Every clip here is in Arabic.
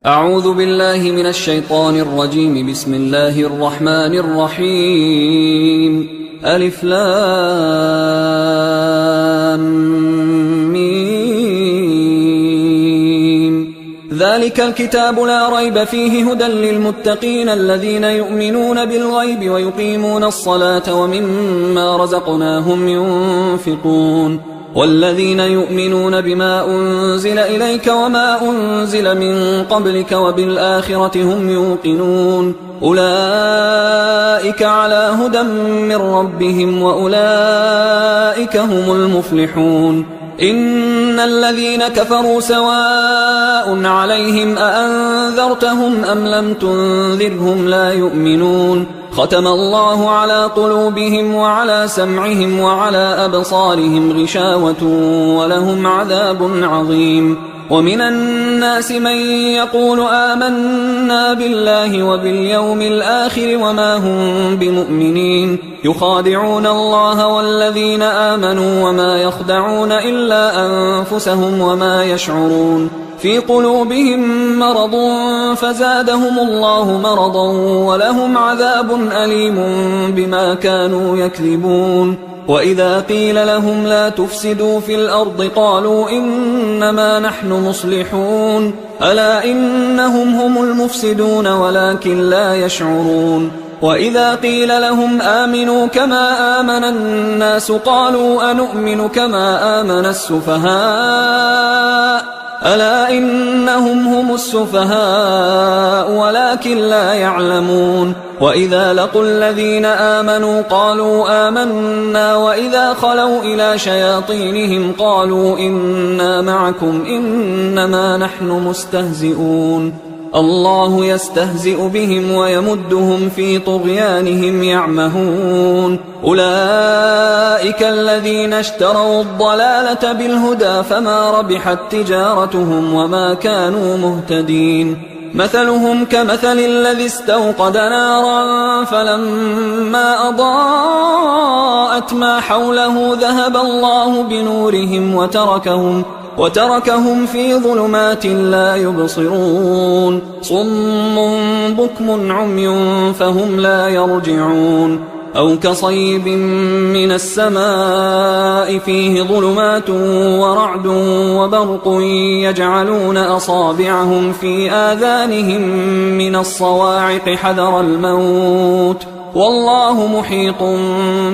أعوذ بالله من الشيطان الرجيم. بسم الله الرحمن الرحيم. ألف لام ميم. ذلك الكتاب لا ريب فيه هدى للمتقين الذين يؤمنون بالغيب ويقيمون الصلاة ومما رزقناهم ينفقون والذين يؤمنون بما أنزل إليك وما أنزل من قبلك وبالآخرة هم يوقنون أولئك على هدى من ربهم وأولئك هم المفلحون. إن الذين كفروا سواء عليهم أأنذرتهم أم لم تنذرهم لا يؤمنون. ختم الله على قلوبهم وعلى سمعهم وعلى أبصارهم غشاوة ولهم عذاب عظيم. ومن الناس من يقول آمنا بالله وباليوم الآخر وما هم بمؤمنين يخادعون الله والذين آمنوا وما يخدعون إلا أنفسهم وما يشعرون. في قلوبهم مرض فزادهم الله مرضا ولهم عذاب أليم بما كانوا يكذبون. وإذا قيل لهم لا تفسدوا في الأرض قالوا إنما نحن مصلحون ألا إنهم هم المفسدون ولكن لا يشعرون. وإذا قيل لهم آمنوا كما آمن الناس قالوا أنؤمن كما آمن السفهاء ألا إنهم هم السفهاء ولكن لا يعلمون. وإذا لقوا الذين آمنوا قالوا آمنا وإذا خلوا إلى شياطينهم قالوا إنا معكم إنما نحن مستهزئون. الله يستهزئ بهم ويمدهم في طغيانهم يعمهون. أولئك الذين اشتروا الضلالة بالهدى فما ربحت تجارتهم وما كانوا مهتدين. مثلهم كمثل الذي استوقد نارا فلما أضاءت ما حوله ذهب الله بنورهم وتركهم في ظلمات لا يبصرون. صم بكم عمي فهم لا يرجعون. أو كصيب من السماء فيه ظلمات ورعد وبرق يجعلون أصابعهم في آذانهم من الصواعق حذر الموت والله محيط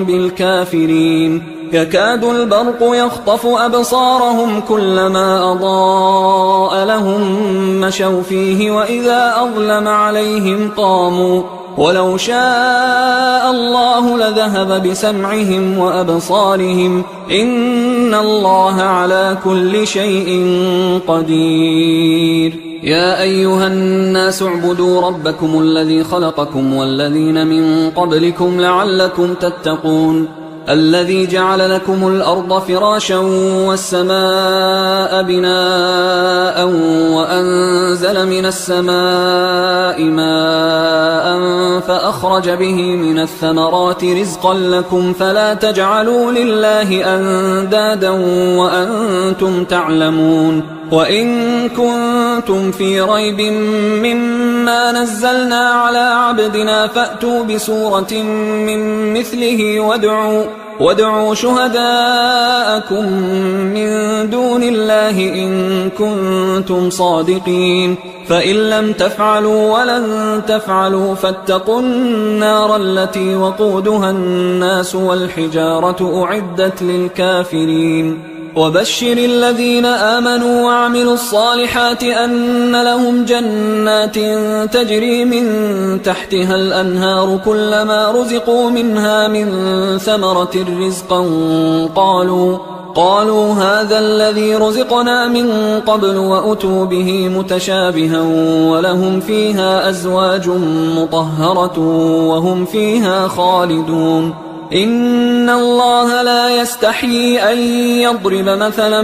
بالكافرين. يكاد البرق يخطف أبصارهم كلما أضاء لهم مشوا فيه وإذا أظلم عليهم قاموا ولو شاء الله لذهب بسمعهم وأبصارهم إن الله على كل شيء قدير. يا أيها الناس اعبدوا ربكم الذي خلقكم والذين من قبلكم لعلكم تتقون الذي جعل لكم الأرض فراشا والسماء بناء وأنزل من السماء ماء فأخرج به من الثمرات رزقا لكم فلا تجعلوا لله أندادا وأنتم تعلمون. وإن كنتم في ريب مما نزلنا على عبدنا فأتوا بسورة من مثله وادعوا شهداءكم من دون الله إن كنتم صادقين فإن لم تفعلوا ولن تفعلوا فاتقوا النار التي وقودها الناس والحجارة أعدت للكافرين. وبشر الذين آمنوا وعملوا الصالحات أن لهم جنات تجري من تحتها الأنهار كلما رزقوا منها من ثمرة رزقا قالوا هذا الذي رزقنا من قبل وأتوا به متشابها ولهم فيها أزواج مطهرة وهم فيها خالدون. إن الله لا يستحيي أن يضرب مثلا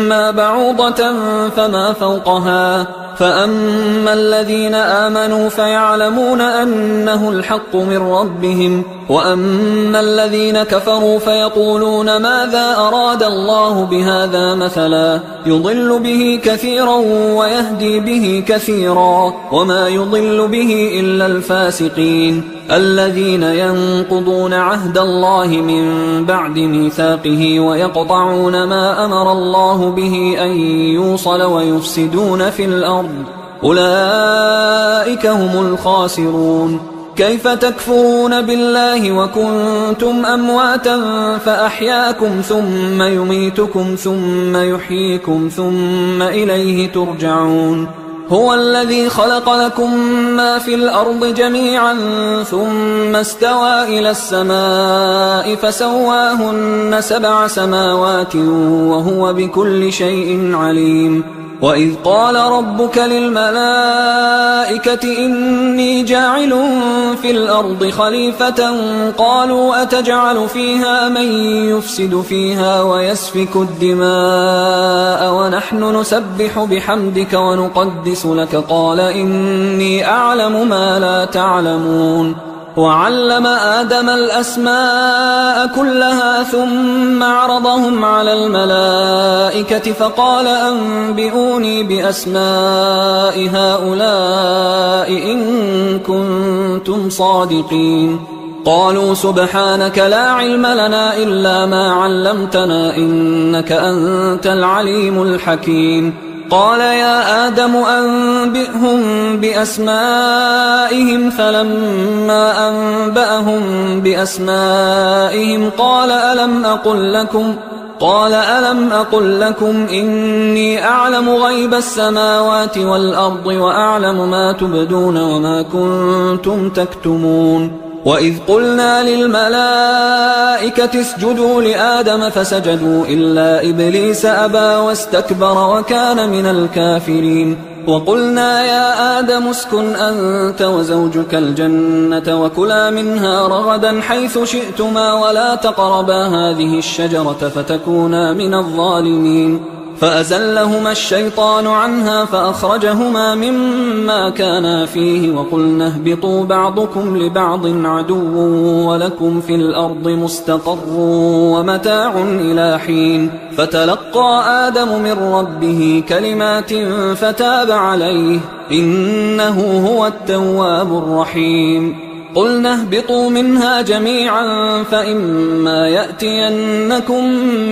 ما بعوضة فما فوقها فأما الذين آمنوا فيعلمون أنه الحق من ربهم وأما الذين كفروا فيقولون ماذا أراد الله بهذا مثلا يضل به كثيرا ويهدي به كثيرا وما يضل به إلا الفاسقين الذين ينقضون عهد الله من بعد ميثاقه ويقطعون ما أمر الله به أن يوصل ويفسدون في الأرض أولئك هم الخاسرون. كيف تكفرون بالله وكنتم أمواتا فأحياكم ثم يميتكم ثم يحييكم ثم إليه ترجعون. هو الذي خلق لكم ما في الأرض جميعا ثم استوى إلى السماء فسواهن 7 سماوات وهو بكل شيء عليم. وإذ قال ربك للملائكة إني جاعل في الأرض خليفة قالوا أتجعل فيها من يفسد فيها ويسفك الدماء ونحن نسبح بحمدك ونقدس لك قال إني أعلم ما لا تعلمون. وعلم آدم الأسماء كلها ثم عرضهم على الملائكة فقال أنبئوني بأسماء هؤلاء إن كنتم صادقين. قالوا سبحانك لا علم لنا إلا ما علمتنا إنك أنت العليم الحكيم. قال يا آدم أنبئهم بأسمائهم فلما أنبأهم بأسمائهم قال ألم أقل لكم إني أعلم غيب السماوات والأرض وأعلم ما تبدون وما كنتم تكتمون. وإذ قلنا للملائكة اسجدوا لآدم فسجدوا إلا إبليس أبى واستكبر وكان من الكافرين. وقلنا يا آدم اسكن أنت وزوجك الجنة وكلا منها رغدا حيث شئتما ولا تقربا هذه الشجرة فتكونا من الظالمين. فأزلهما الشيطان عنها فأخرجهما مما كانا فيه وقلنا اهبطوا بعضكم لبعض عدو ولكم في الأرض مستقر ومتاع إلى حين. فتلقى آدم من ربه كلمات فتاب عليه إنه هو التواب الرحيم. قلنا اهبطوا منها جميعا فإما يأتينكم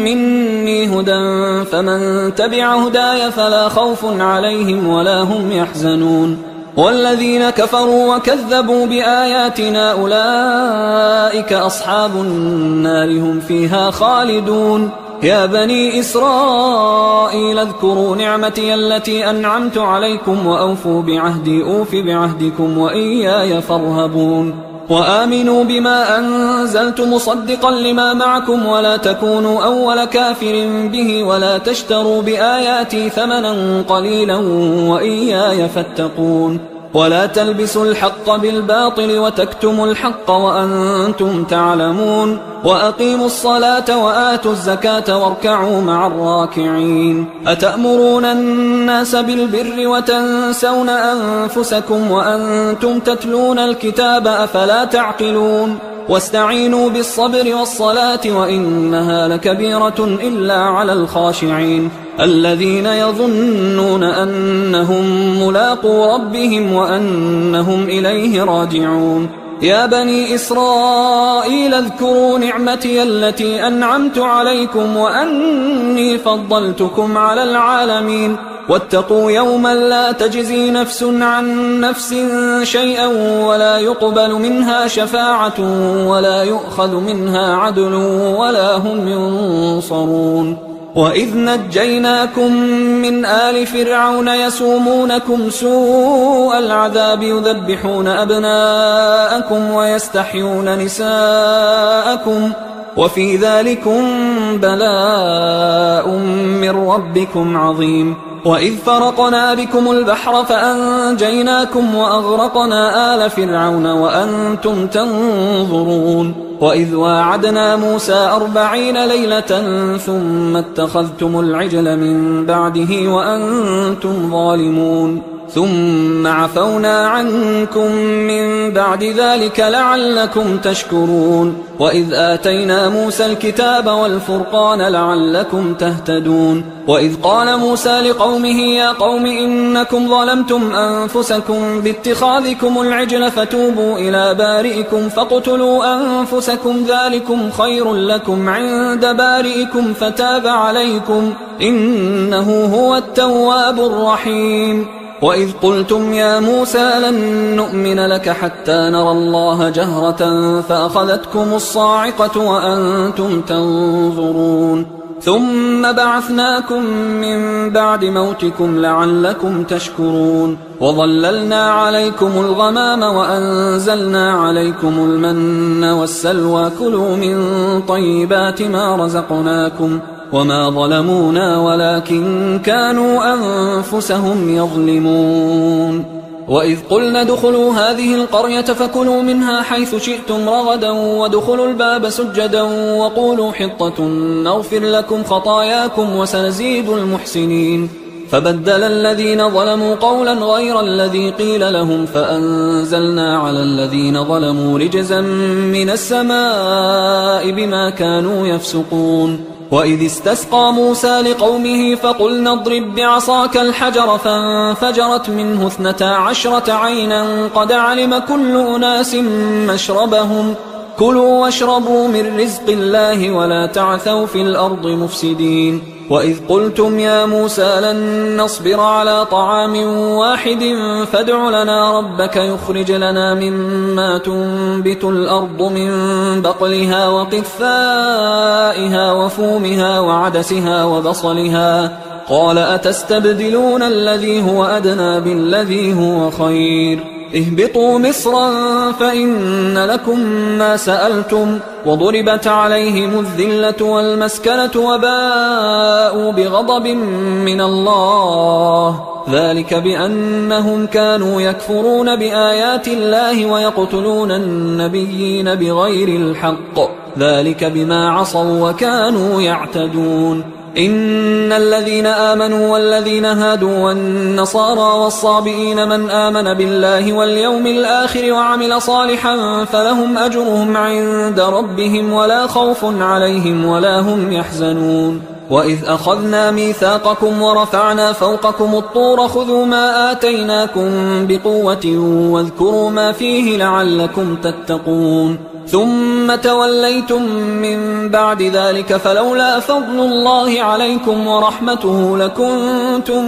مني هدى فمن تبع هداي فلا خوف عليهم ولا هم يحزنون. والذين كفروا وكذبوا بآياتنا أولئك أصحاب النار هم فيها خالدون. يا بني إسرائيل اذكروا نعمتي التي أنعمت عليكم وأوفوا بعهدي أوف بعهدكم وإياي فارهبون. وآمنوا بما أنزلت مصدقا لما معكم ولا تكونوا أول كافر به ولا تشتروا بآياتي ثمنا قليلا وإياي فاتقون. ولا تلبسوا الحق بالباطل وتكتموا الحق وأنتم تعلمون. وأقيموا الصلاة وآتوا الزكاة واركعوا مع الراكعين. أتأمرون الناس بالبر وتنسون أنفسكم وأنتم تتلون الكتاب أفلا تعقلون. واستعينوا بالصبر والصلاة وإنها لكبيرة إلا على الخاشعين الذين يظنون أنهم ملاقو ربهم وأنهم إليه راجعون. يا بني إسرائيل اذكروا نعمتي التي أنعمت عليكم وأني فضلتكم على العالمين. واتقوا يوما لا تجزي نفس عن نفس شيئا ولا يقبل منها شفاعة ولا يؤخذ منها عدل ولا هم ينصرون. وإذ نجيناكم من آل فرعون يسومونكم سوء العذاب يذبحون أبناءكم ويستحيون نساءكم وفي ذلكم بلاء من ربكم عظيم. وإذ فرقنا بكم البحر فأنجيناكم وأغرقنا آل فرعون وأنتم تنظرون. وإذ واعدنا موسى 40 ليلة ثم اتخذتم العجل من بعده وأنتم ظالمون. ثم عفونا عنكم من بعد ذلك لعلكم تشكرون وإذ آتينا موسى الكتاب والفرقان لعلكم تهتدون وإذ قال موسى لقومه يا قوم إنكم ظلمتم أنفسكم باتخاذكم العجل فتوبوا إلى بارئكم فاقتلوا أنفسكم ذلكم خير لكم عند بارئكم فتاب عليكم إنه هو التواب الرحيم وإذ قلتم يا موسى لن نؤمن لك حتى نرى الله جهرة فأخذتكم الصاعقة وأنتم تنظرون ثم بعثناكم من بعد موتكم لعلكم تشكرون وظللنا عليكم الغمام وأنزلنا عليكم المن والسلوى كلوا من طيبات ما رزقناكم وما ظلمونا ولكن كانوا أنفسهم يظلمون وإذ قلنا ادخلوا هذه القرية فكلوا منها حيث شئتم رغدا وادخلوا الباب سجدا وقولوا حطة نغفر لكم خطاياكم وسنزيد المحسنين فبدل الذين ظلموا قولا غير الذي قيل لهم فأنزلنا على الذين ظلموا رجزا من السماء بما كانوا يفسقون وإذ استسقى موسى لقومه فقلنا اضرب بعصاك الحجر فانفجرت منه 12 عينا قد علم كل أناس مشربهم كلوا واشربوا من رزق الله ولا تعثوا في الأرض مفسدين وإذ قلتم يا موسى لن نصبر على طعام واحد فادع لنا ربك يخرج لنا مما تنبت الأرض من بقلها وقثائها وفومها وعدسها وبصلها قال أتستبدلون الذي هو أدنى بالذي هو خير اهبطوا مصرا فإن لكم ما سألتم وضربت عليهم الذلة والمسكنة وباءوا بغضب من الله ذلك بأنهم كانوا يكفرون بآيات الله ويقتلون النبيين بغير الحق ذلك بما عصوا وكانوا يعتدون إن الذين آمنوا والذين هادوا والنصارى والصابئين من آمن بالله واليوم الآخر وعمل صالحا فلهم أجرهم عند ربهم ولا خوف عليهم ولا هم يحزنون وإذ أخذنا ميثاقكم ورفعنا فوقكم الطور خذوا ما آتيناكم بقوة واذكروا ما فيه لعلكم تتقون ثم توليتم من بعد ذلك فلولا فضل الله عليكم ورحمته لكنتم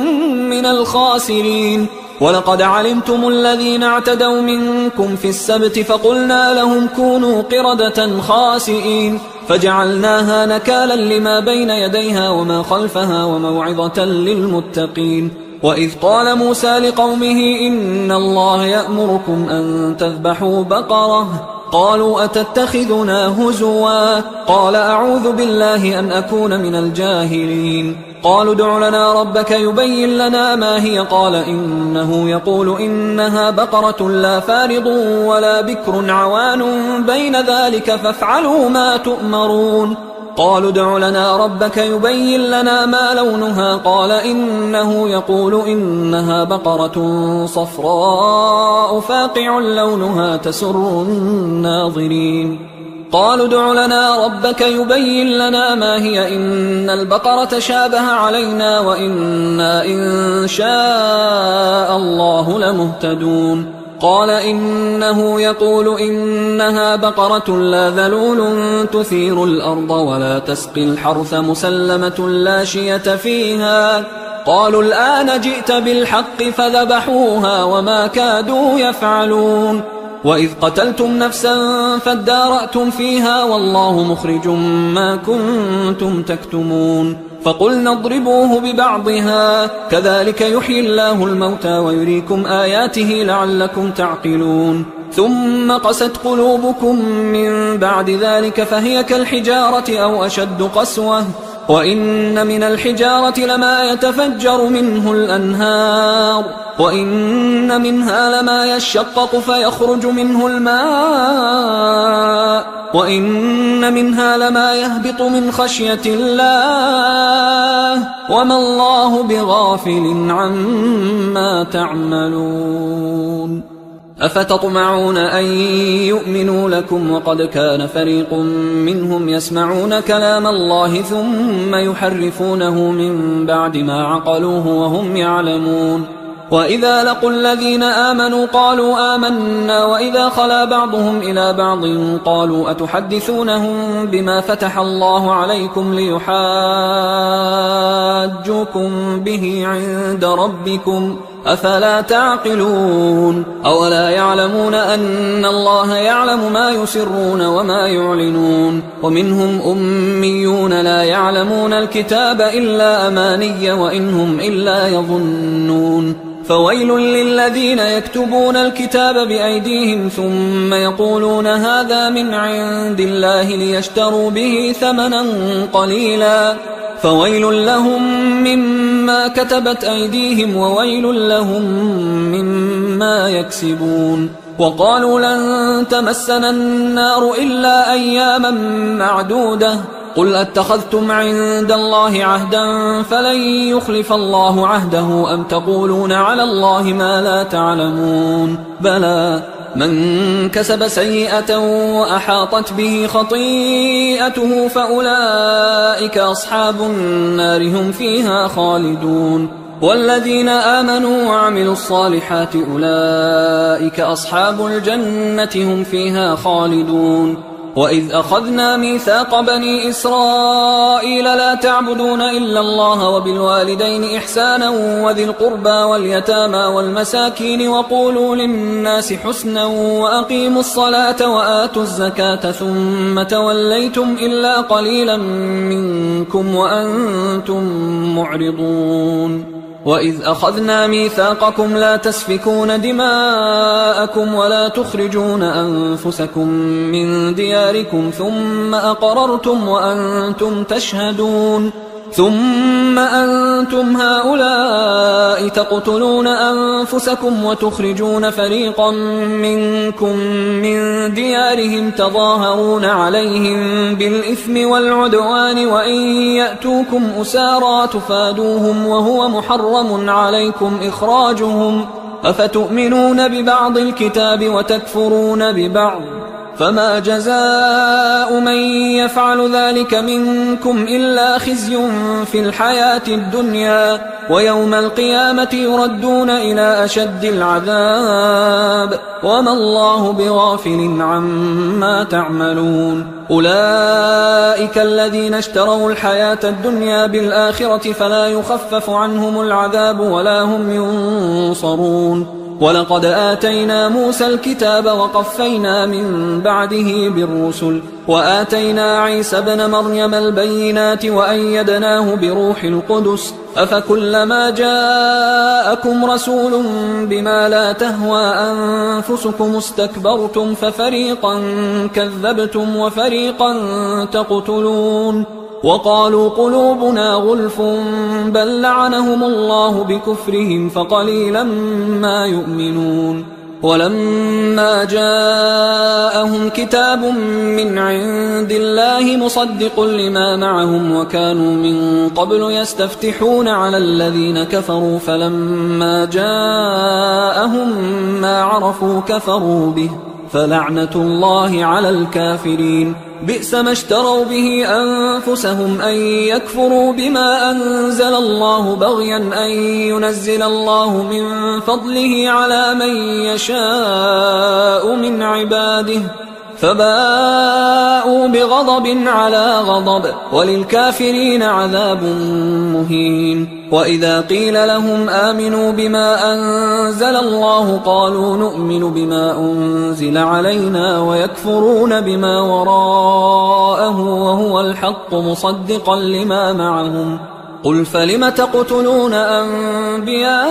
من الخاسرين ولقد علمتم الذين اعتدوا منكم في السبت فقلنا لهم كونوا قردة خاسئين فجعلناها نكالا لما بين يديها وما خلفها وموعظة للمتقين وإذ قال موسى لقومه إن الله يأمركم أن تذبحوا بقرة قالوا أتتخذنا هزوا قال أعوذ بالله أن أكون من الجاهلين قالوا ادع لنا ربك يبين لنا ما هي قال إنه يقول إنها بقرة لا فارض ولا بكر عوان بين ذلك فافعلوا ما تؤمرون قالوا ادع لنا ربك يبين لنا ما لونها قال إنه يقول إنها بقرة صفراء فاقع لونها تسر الناظرين قالوا ادع لنا ربك يبين لنا ما هي إن البقرة شابه علينا وإنا إن شاء الله لمهتدون قال إنه يقول إنها بقرة لا ذلول تثير الأرض ولا تسقي الحرث مسلمة لا شية فيها قالوا الآن جئت بالحق فذبحوها وما كادوا يفعلون وإذ قتلتم نفسا فادارأتم فيها والله مخرج ما كنتم تكتمون فقلنا اضربوه ببعضها كذلك يحيي الله الموتى ويريكم آياته لعلكم تعقلون ثم قست قلوبكم من بعد ذلك فهي كالحجارة أو أشد قسوة وإن من الحجارة لما يتفجر منه الأنهار وإن منها لما يشقق فيخرج منه الماء وإن منها لما يهبط من خشية الله وما الله بغافل عما تعملون. أفتطمعون أن يؤمنوا لكم وقد كان فريق منهم يسمعون كلام الله ثم يحرفونه من بعد ما عقلوه وهم يعلمون. وإذا لقوا الذين آمنوا قالوا آمنا وإذا خلا بعضهم إلى بعض قالوا أتحدثونهم بما فتح الله عليكم ليحاجوكم به عند ربكم أفلا تعقلون. أولا يعلمون أن الله يعلم ما يسرون وما يعلنون. ومنهم أميون لا يعلمون الكتاب إلا أماني وإنهم إلا يظنون. فويل للذين يكتبون الكتاب بأيديهم ثم يقولون هذا من عند الله ليشتروا به ثمنا قليلا فويل لهم مما كتبت أيديهم وويل لهم مما يكسبون. وقالوا لن تمسنا النار إلا أياما معدودة قل أتخذتم عند الله عهدا فلن يخلف الله عهده أم تقولون على الله ما لا تعلمون. بلى من كسب سيئة وأحاطت به خطيئته فأولئك أصحاب النار هم فيها خالدون. والذين آمنوا وعملوا الصالحات أولئك أصحاب الجنة هم فيها خالدون. وإذ أخذنا ميثاق بني إسرائيل لا تعبدون إلا الله وبالوالدين إحسانا وذي القربى واليتامى والمساكين وقولوا للناس حسنا وأقيموا الصلاة وآتوا الزكاة ثم توليتم إلا قليلا منكم وأنتم معرضون. وإذ أخذنا ميثاقكم لا تسفكون دماءكم ولا تخرجون أنفسكم من دياركم ثم أقررتم وأنتم تشهدون ثم أنتم هؤلاء تقتلون أنفسكم وتخرجون فريقا منكم من ديارهم تظاهرون عليهم بالإثم والعدوان وإن يأتوكم أسارى تفادوهم وهو محرم عليكم إخراجهم أفتؤمنون ببعض الكتاب وتكفرون ببعض فما جزاء من يفعل ذلك منكم إلا خزي في الحياة الدنيا ويوم القيامة يردون إلى أشد العذاب وما الله بغافل عما تعملون. أولئك الذين اشتروا الحياة الدنيا بالآخرة فلا يخفف عنهم العذاب ولا هم ينصرون. ولقد آتينا موسى الكتاب وقفينا من بعده بالرسل وآتينا عيسى ابن مريم البينات وأيدناه بروح القدس أفكلما جاءكم رسول بما لا تهوى أنفسكم استكبرتم ففريقا كذبتم وفريقا تقتلون. وقالوا قلوبنا غلف بل لعنهم الله بكفرهم فقليلا ما يؤمنون. ولما جاءهم كتاب من عند الله مصدق لما معهم وكانوا من قبل يستفتحون على الذين كفروا فلما جاءهم ما عرفوا كفروا به فلعنة الله على الكافرين. بئس ما اشتروا به أنفسهم أن يكفروا بما أنزل الله بغيا أن ينزل الله من فضله على من يشاء من عباده فباءوا بغضب على غضب وللكافرين عذاب مهين. وإذا قيل لهم آمنوا بما أنزل الله قالوا نؤمن بما أنزل علينا ويكفرون بما وراءه وهو الحق مصدقا لما معهم. قل فلم تقتلون أنبياء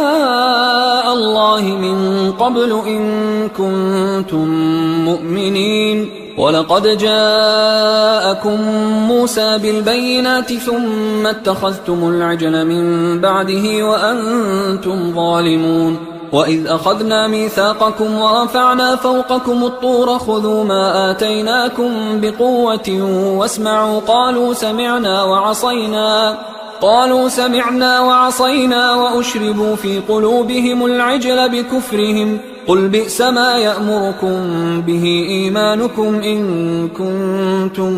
الله من قبل إن كنتم مؤمنين ولقد جاءكم موسى بالبينات ثم اتخذتم العجل من بعده وأنتم ظالمون وإذ أخذنا ميثاقكم ورفعنا فوقكم الطور خذوا ما آتيناكم بقوة واسمعوا قالوا سمعنا وعصينا وأشربوا في قلوبهم العجل بكفرهم قل بئس ما يأمركم به إيمانكم إن كنتم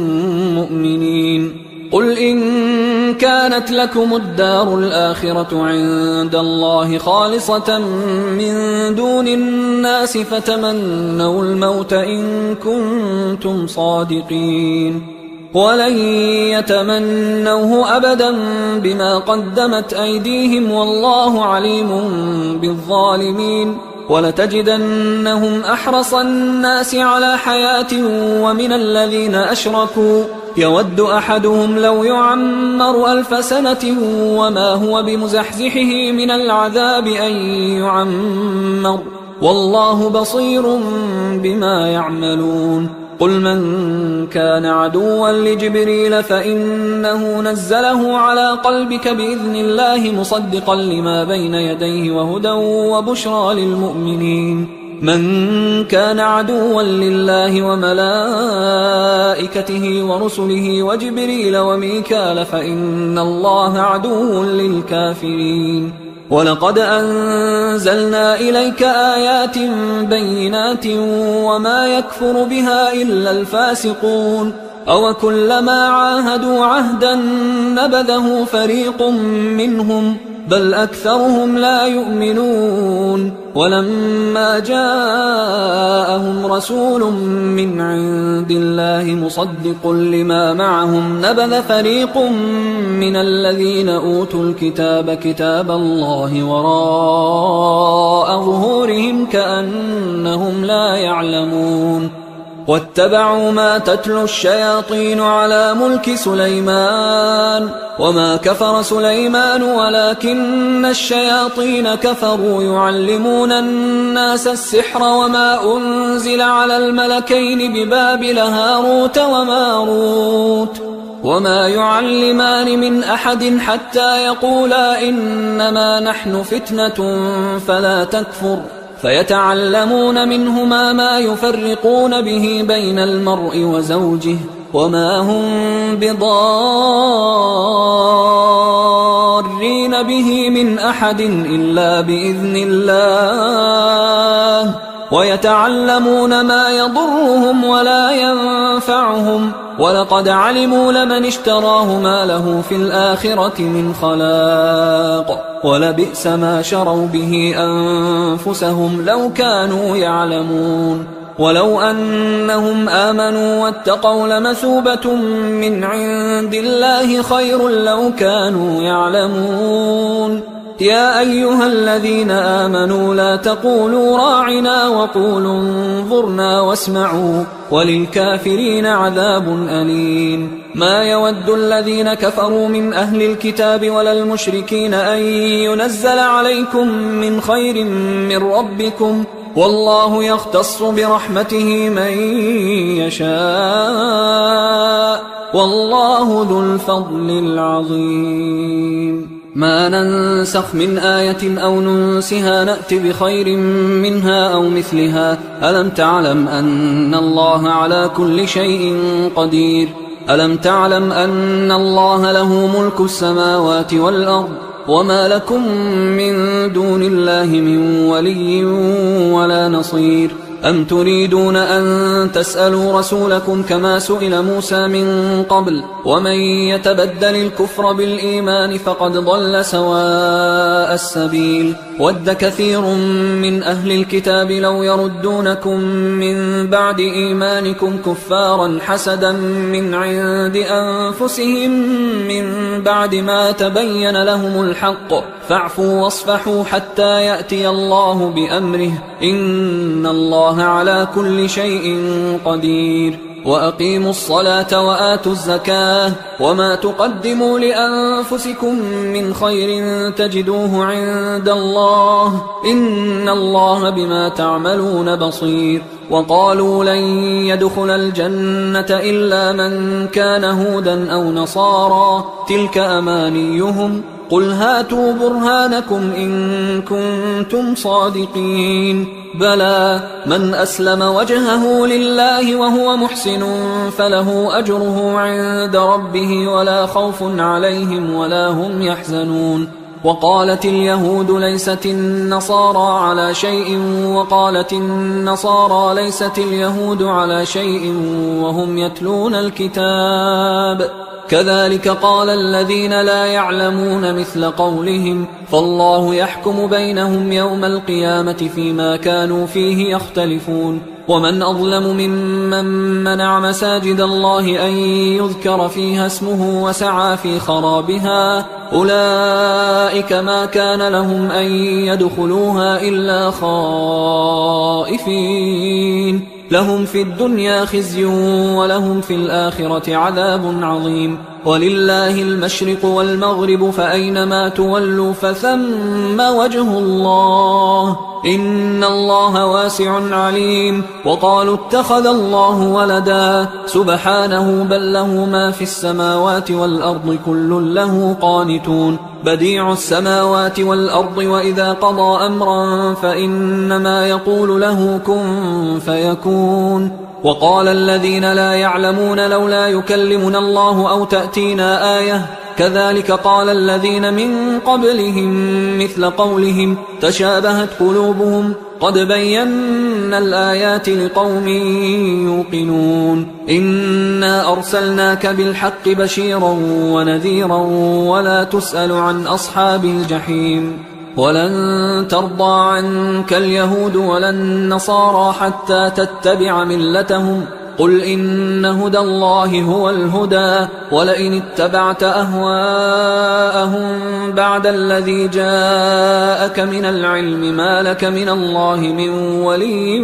مؤمنين قل إن كانت لكم الدار الآخرة عند الله خالصة من دون الناس فتمنوا الموت إن كنتم صادقين ولن يتمنوه أبدا بما قدمت أيديهم والله عليم بالظالمين ولتجدنهم أحرص الناس على حياة ومن الذين أشركوا يود أحدهم لو يعمر 1000 سنة وما هو بمزحزحه من العذاب أن يعمر والله بصير بما يعملون قل من كان عدوا لجبريل فإنه نزله على قلبك بإذن الله مصدقا لما بين يديه وهدى وبشرى للمؤمنين من كان عدوا لله وملائكته ورسله وجبريل وميكال فإن الله عدو للكافرين ولقد أنزلنا إليك آيات بينات وما يكفر بها إلا الفاسقون أو كلما عاهدوا عهدا نبذه فريق منهم بل أكثرهم لا يؤمنون ولما جاءهم رسول من عند الله مصدق لما معهم نبذ فريق من الذين أوتوا الكتاب كتاب الله وراء ظهورهم كأنهم لا يعلمون واتبعوا ما تتلو الشياطين على ملك سليمان وما كفر سليمان ولكن الشياطين كفروا يعلمون الناس السحر وما أنزل على الملكين ببابل هاروت وماروت وما يعلمان من أحد حتى يقولا إنما نحن فتنة فلا تكفر فيتعلمون منهما ما يفرقون به بين المرء وزوجه وما هم بضارين به من أحد إلا بإذن الله ويتعلمون ما يضرهم ولا ينفعهم ولقد علموا لمن اشتراه ما له في الآخرة من خلاق ولبئس ما شروا به أنفسهم لو كانوا يعلمون ولو أنهم آمنوا واتقوا لمثوبة من عند الله خير لو كانوا يعلمون يا أيها الذين آمنوا لا تقولوا راعنا وقولوا انظرنا واسمعوا وللكافرين عذاب أليم ما يود الذين كفروا من أهل الكتاب ولا المشركين أن ينزل عليكم من خير من ربكم والله يختص برحمته من يشاء والله ذو الفضل العظيم ما ننسخ من آية أو ننسها نأت بخير منها أو مثلها ألم تعلم أن الله على كل شيء قدير ألم تعلم أن الله له ملك السماوات والأرض وما لكم من دون الله من ولي ولا نصير أم تريدون أن تسألوا رسولكم كما سئل موسى من قبل ومن يتبدل الكفر بالإيمان فقد ضل سواء السبيل ود كثير من أهل الكتاب لو يردونكم من بعد إيمانكم كفارا حسدا من عند أنفسهم من بعد ما تبين لهم الحق فاعفوا واصفحوا حتى يأتي الله بأمره إن الله على كل شيء قدير وأقيموا الصلاة وآتوا الزكاة وما تقدموا لأنفسكم من خير تجدوه عند الله إن الله بما تعملون بصير وقالوا لن يدخل الجنة إلا من كان هودا أو نصارى تلك أمانيهم قل هاتوا برهانكم إن كنتم صادقين بلى من أسلم وجهه لله وهو محسن فله أجره عند ربه ولا خوف عليهم ولا هم يحزنون وقالت اليهود ليست النصارى على شيء وقالت النصارى ليست اليهود على شيء وهم يتلون الكتاب كذلك قال الذين لا يعلمون مثل قولهم فالله يحكم بينهم يوم القيامة فيما كانوا فيه يختلفون ومن أظلم ممن منع مساجد الله أن يذكر فيها اسمه وسعى في خرابها أولئك ما كان لهم أن يدخلوها إلا خائفين لهم في الدنيا خزي ولهم في الآخرة عذاب عظيم ولله المشرق والمغرب فأينما تولوا فثم وجه الله إن الله واسع عليم وقالوا اتخذ الله ولدا سبحانه بل له ما في السماوات والأرض كل له قانتون بديع السماوات والأرض وإذا قضى أمرا فإنما يقول له كن فيكون وقال الذين لا يعلمون لولا يكلمنا الله أو تأتينا آية كذلك قال الذين من قبلهم مثل قولهم تشابهت قلوبهم قد بينا الآيات لقوم يوقنون إنا أرسلناك بالحق بشيرا ونذيرا ولا تسأل عن أصحاب الجحيم ولن ترضى عنك اليهود ولا النصارى حتى تتبع ملتهم قل إن هدى الله هو الهدى ولئن اتبعت أهواءهم بعد الذي جاءك من العلم ما لك من الله من ولي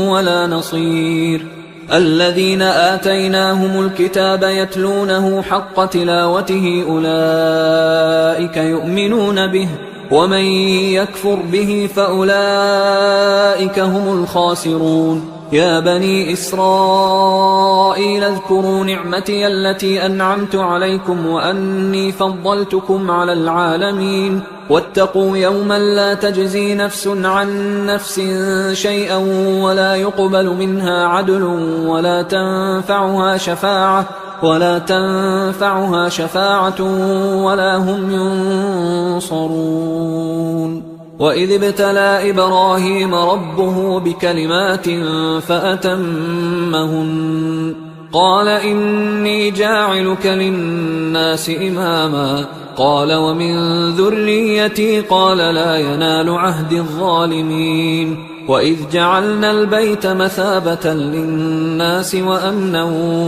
ولا نصير الذين آتيناهم الكتاب يتلونه حق تلاوته أولئك يؤمنون به ومن يكفر به فأولئك هم الخاسرون يا بني إسرائيل اذكروا نعمتي التي أنعمت عليكم وأني فضلتكم على العالمين واتقوا يوما لا تجزي نفس عن نفس شيئا ولا يقبل منها عدل ولا تنفعها شفاعة ولا هم ينصرون وإذ ابتلى إبراهيم ربه بكلمات فأتمهن قال إني جاعلك للناس إماما قال ومن ذريتي قال لا ينال عهد الظالمين وإذ جعلنا البيت مثابة للناس وأمنا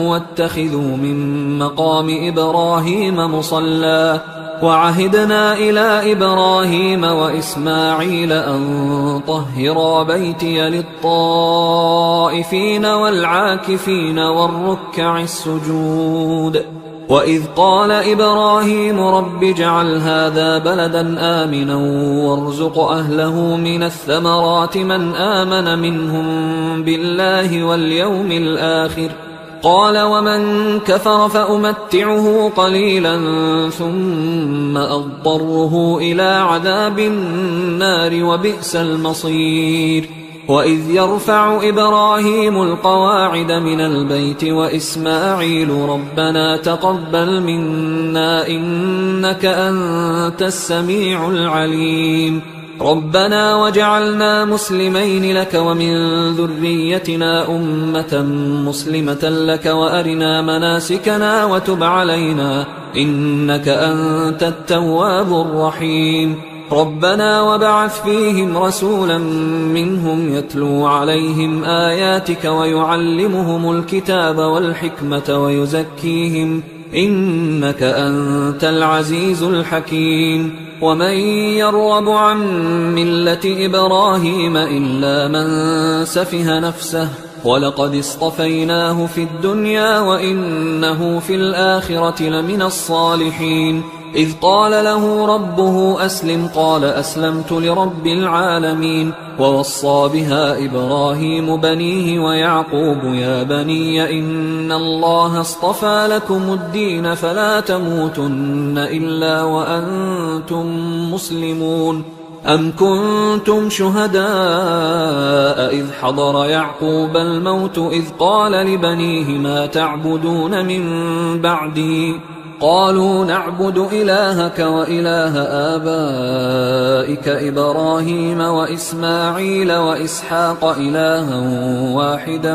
واتخذوا من مقام إبراهيم مصلى وعهدنا إلى إبراهيم وإسماعيل أن طهرا بيتي للطائفين والعاكفين والركع السجود وإذ قال إبراهيم رب اجعل هذا بلدا آمنا وارزق أهله من الثمرات من آمن منهم بالله واليوم الآخر قال ومن كفر فأمتعه قليلا ثم أضطره إلى عذاب النار وبئس المصير وإذ يرفع إبراهيم القواعد من البيت وإسماعيل ربنا تقبل منا إنك أنت السميع العليم ربنا وجعلنا مسلمين لك ومن ذريتنا أمة مسلمة لك وأرنا مناسكنا وتب علينا إنك أنت التواب الرحيم ربنا وابعث فيهم رسولا منهم يتلو عليهم آياتك ويعلمهم الكتاب والحكمة ويزكيهم إنك أنت العزيز الحكيم ومن يرغب عن ملة إبراهيم إلا من سفه نفسه ولقد اصطفيناه في الدنيا وإنه في الآخرة لمن الصالحين إذ قال له ربه أسلم قال أسلمت لرب العالمين. ووصى بها إبراهيم بنيه ويعقوب يا بني إن الله اصطفى لكم الدين فلا تموتن إلا وأنتم مسلمون. أم كنتم شهداء إذ حضر يعقوب الموت إذ قال لبنيه ما تعبدون من بعدي قالوا نعبد إلهك وإله آبائك إبراهيم وإسماعيل وإسحاق إلها واحدا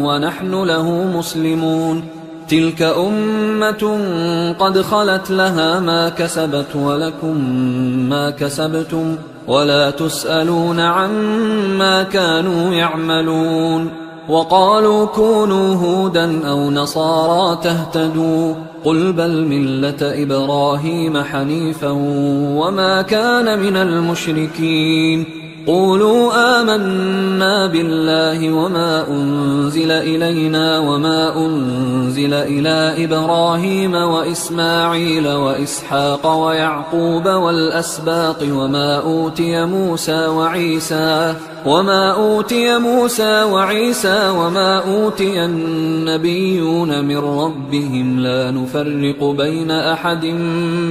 ونحن له مسلمون. تلك أمة قد خلت لها ما كسبت ولكم ما كسبتم ولا تسألون عما كانوا يعملون. وقالوا كونوا هودا أو نصارى تهتدوا قل بل ملة إبراهيم حنيفا وما كان من المشركين. قولوا آمنا بالله وما أنزل إلينا وما أنزل إلى إبراهيم وإسماعيل وإسحاق ويعقوب والأسباط وما أوتي موسى وعيسى وما أوتي النبيون من ربهم لا نفرق بين أحد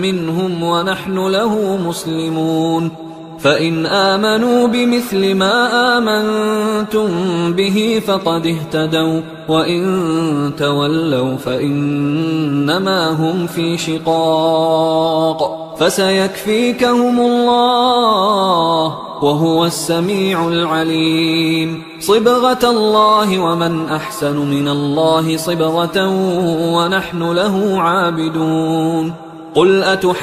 منهم ونحن له مسلمون. فإن آمنوا بمثل ما آمنتم به فقد اهتدوا وإن تولوا فإنما هم في شقاق فسيكفيكهم الله وهو السميع العليم. صبغة الله ومن أحسن من الله صبغة ونحن له عابدون. قل أتحاجوننا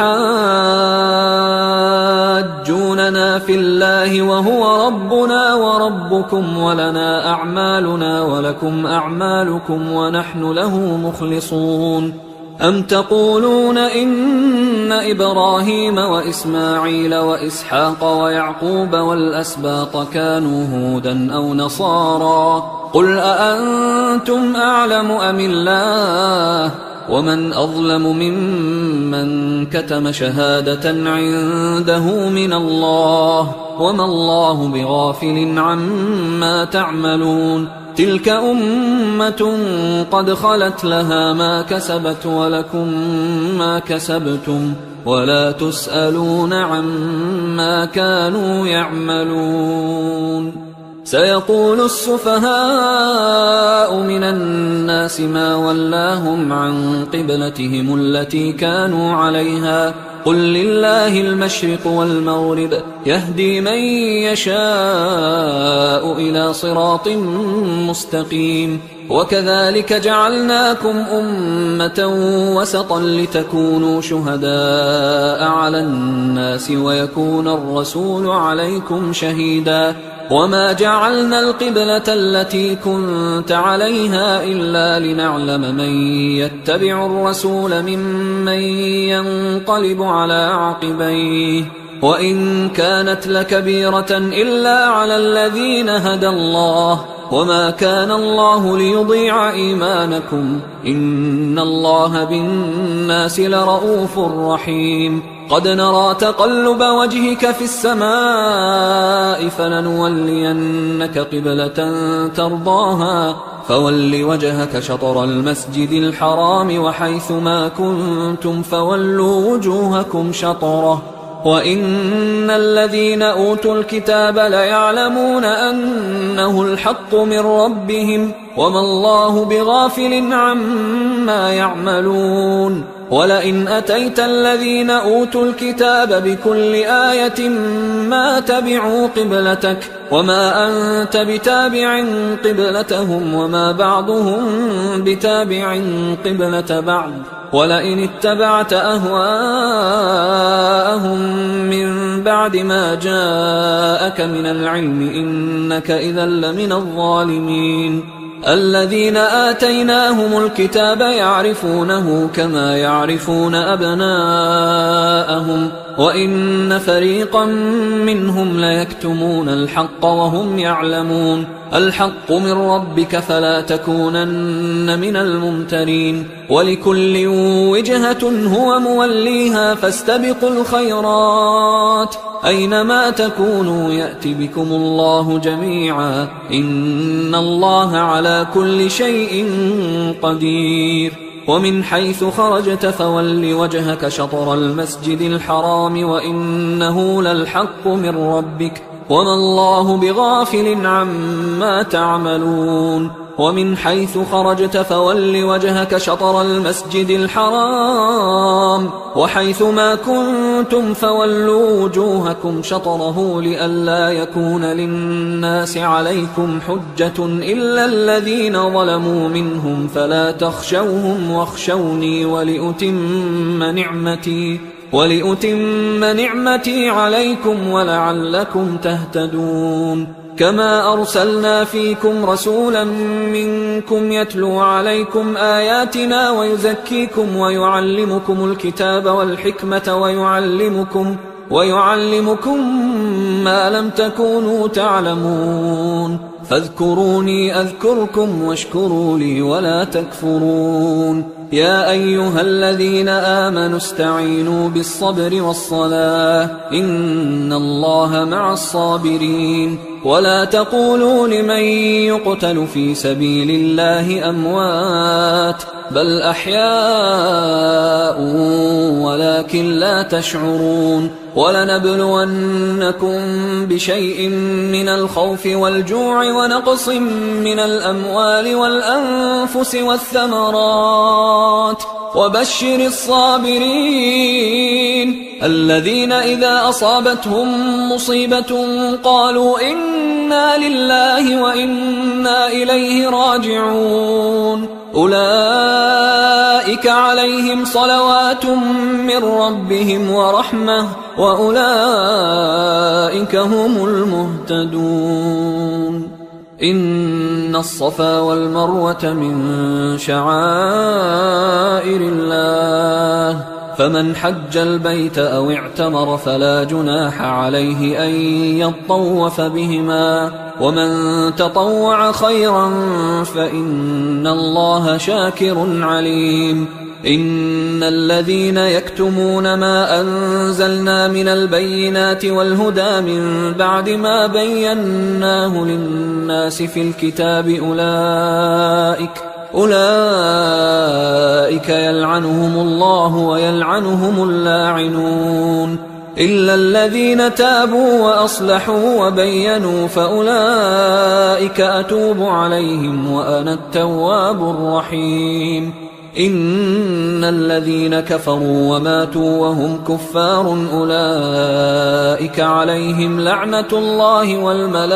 في الله وهو ربنا وربكم ولنا أعمالنا ولكم أعمالكم ونحن له مخلصون. أم تقولون إن إبراهيم وإسماعيل وإسحاق ويعقوب والأسباط كانوا هودا أو نصارى قل أأنتم أعلم أم الله ومن أظلم ممن كتم شهادة عنده من الله وما الله بغافل عما تعملون. تلك أمة قد خلت لها ما كسبت ولكم ما كسبتم ولا تسألون عما كانوا يعملون. سيقول السفهاء من الناس ما ولاهم عن قبلتهم التي كانوا عليها قل لله المشرق والمغرب يهدي من يشاء إلى صراط مستقيم. وكذلك جعلناكم أمة وسطا لتكونوا شهداء على الناس ويكون الرسول عليكم شهيدا. وما جعلنا القبلة التي كنت عليها إلا لنعلم من يتبع الرسول ممن ينقلب على عقبيه وإن كانت لكبيرة إلا على الذين هدى الله وما كان الله ليضيع إيمانكم إن الله بالناس لرؤوف رحيم. قد نرى تقلب وجهك في السماء فلنولينك قبلة ترضاها فول وجهك شطر المسجد الحرام وحيث ما كنتم فولوا وجوهكم شطره وإن الذين أوتوا الكتاب ليعلمون أنه الحق من ربهم وما الله بغافل عما يعملون. ولئن أتيت الذين أوتوا الكتاب بكل آية ما تبعوا قبلتك وما أنت بتابع قبلتهم وما بعضهم بتابع قبلة بعض ولئن اتبعت أهواءهم من بعد ما جاءك من العلم إنك إذا لمن الظالمين. الذين آتيناهم الكتاب يعرفونه كما يعرفون أبناءهم وإن فريقا منهم ليكتمون الحق وهم يعلمون الحق من ربك فلا تكونن من الممترين ولكل وجهة هو موليها فاستبقوا الخيرات أينما تكونوا يأت بكم الله جميعا إن الله على كل شيء قدير ومن حيث خرجت فول وجهك شطر المسجد الحرام وإنه للحق من ربك وما الله بغافل عما تعملون ومن حيث خرجت فول وجهك شطر المسجد الحرام وحيث ما كنتم فولوا وجوهكم شطره لئلا يكون للناس عليكم حجة إلا الذين ظلموا منهم فلا تخشوهم واخشوني ولأتم نعمتي عليكم ولعلكم تهتدون كما أرسلنا فيكم رسولا منكم يتلو عليكم آياتنا ويزكيكم ويعلمكم الكتاب والحكمة ويعلمكم ما لم تكونوا تعلمون فاذكروني أذكركم واشكروا لي ولا تكفرون يا أيها الذين آمنوا استعينوا بالصبر والصلاة إن الله مع الصابرين ولا تقولوا لمن يقتل في سبيل الله أموات بل أحياء ولكن لا تشعرون ولنبلونكم بشيء من الخوف والجوع ونقص من الأموال والأنفس والثمرات وبشر الصابرين الذين إذا أصابتهم مصيبة قالوا إنا لله وإنا إليه راجعون أولئك عليهم صلوات من ربهم ورحمة وأولئك هم المهتدون إن الصفا والمروة من شعائر الله فمن حج البيت أو اعتمر فلا جناح عليه أن يطوف بهما ومن تطوع خيرا فإن الله شاكر عليم إن الذين يكتمون ما أنزلنا من البينات والهدى من بعد ما بيناه للناس في الكتاب أولئك يلعنهم الله ويلعنهم اللاعنون إلا الذين تابوا وأصلحوا وبينوا فأولئك أتوب عليهم وأنا التواب الرحيم إن الذين كفروا وماتوا وهم كفار أولئك عليهم لعنة الله والملائكة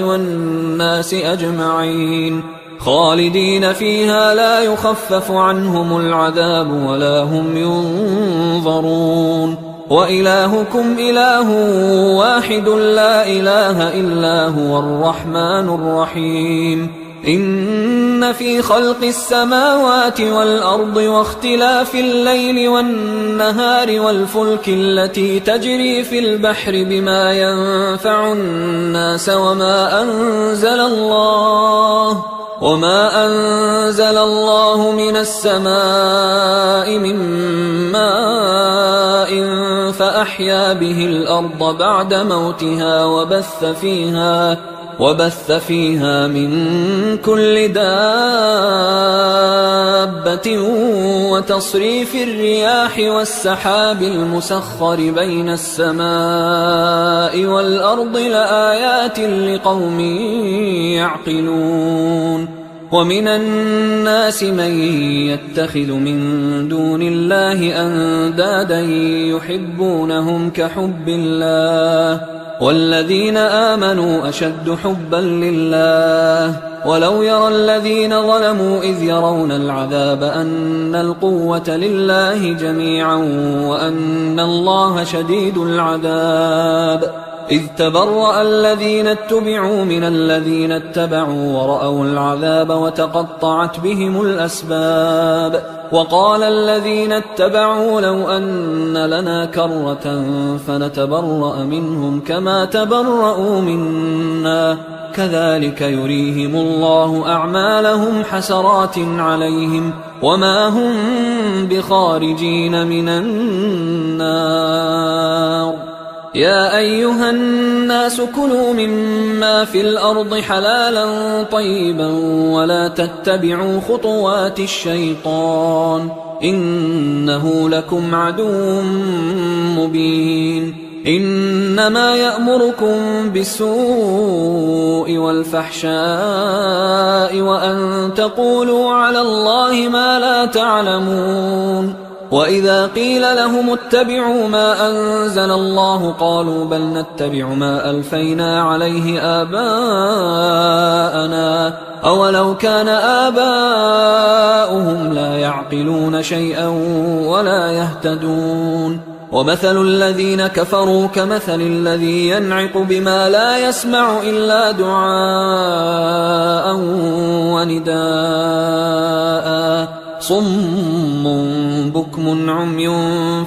والناس أجمعين خالدين فيها لا يخفف عنهم العذاب ولا هم ينظرون وإلهكم إله واحد لا إله إلا هو الرحمن الرحيم إن في خلق السماوات والأرض واختلاف الليل والنهار والفلك التي تجري في البحر بما ينفع الناس وما أنزل الله من السماء من ماء فأحيا به الأرض بعد موتها وبث فيها من كل دابة وتصريف الرياح والسحاب المسخر بين السماء والأرض لآيات لقوم يعقلون ومن الناس من يتخذ من دون الله أندادا يحبونهم كحب الله والذين آمنوا أشد حبا لله ولو يرى الذين ظلموا إذ يرون العذاب أن القوة لله جميعا وأن الله شديد العذاب إذ تبرأ الذين اتبعوا من الذين اتبعوا ورأوا العذاب وتقطعت بهم الأسباب وقال الذين اتبعوا لو أن لنا كرة فنتبرأ منهم كما تبرأوا منا كذلك يريهم الله أعمالهم حسرات عليهم وما هم بخارجين من النار. يا أيها الناس كلوا مما في الأرض حلالا طيبا ولا تتبعوا خطوات الشيطان إنه لكم عدو مبين. إنما يأمركم بالسوء والفحشاء وأن تقولوا على الله ما لا تعلمون. وإذا قيل لهم اتبعوا ما أنزل الله قالوا بل نتبع ما ألفينا عليه آباءنا أولو كان آباؤهم لا يعقلون شيئا ولا يهتدون. ومثل الذين كفروا كمثل الذي ينعق بما لا يسمع إلا دعاء ونداء صم بكم عمي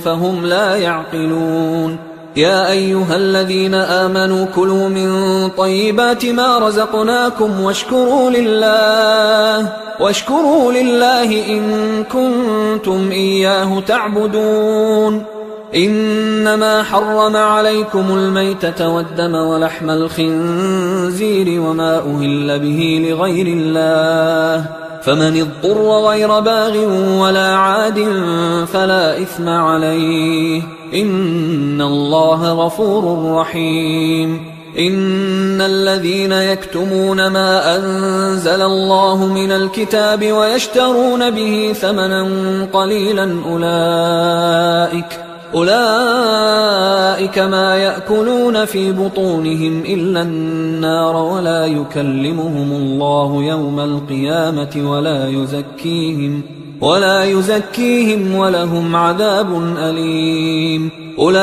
فهم لا يعقلون. يا أيها الذين آمنوا كلوا من طيبات ما رزقناكم واشكروا لله إن كنتم إياه تعبدون. إنما حرم عليكم الميتة والدم ولحم الخنزير وما أهل به لغير الله فمن اضطر غير باغ ولا عاد فلا إثم عليه إن الله غفور رحيم. إن الذين يكتمون ما أنزل الله من الكتاب ويشترون به ثمنا قليلا أولئك ما يأكلون في بطونهم إلا النار ولا يكلمهم الله يوم القيامة ولا يزكيهم ولهم عذاب أليم. أولئك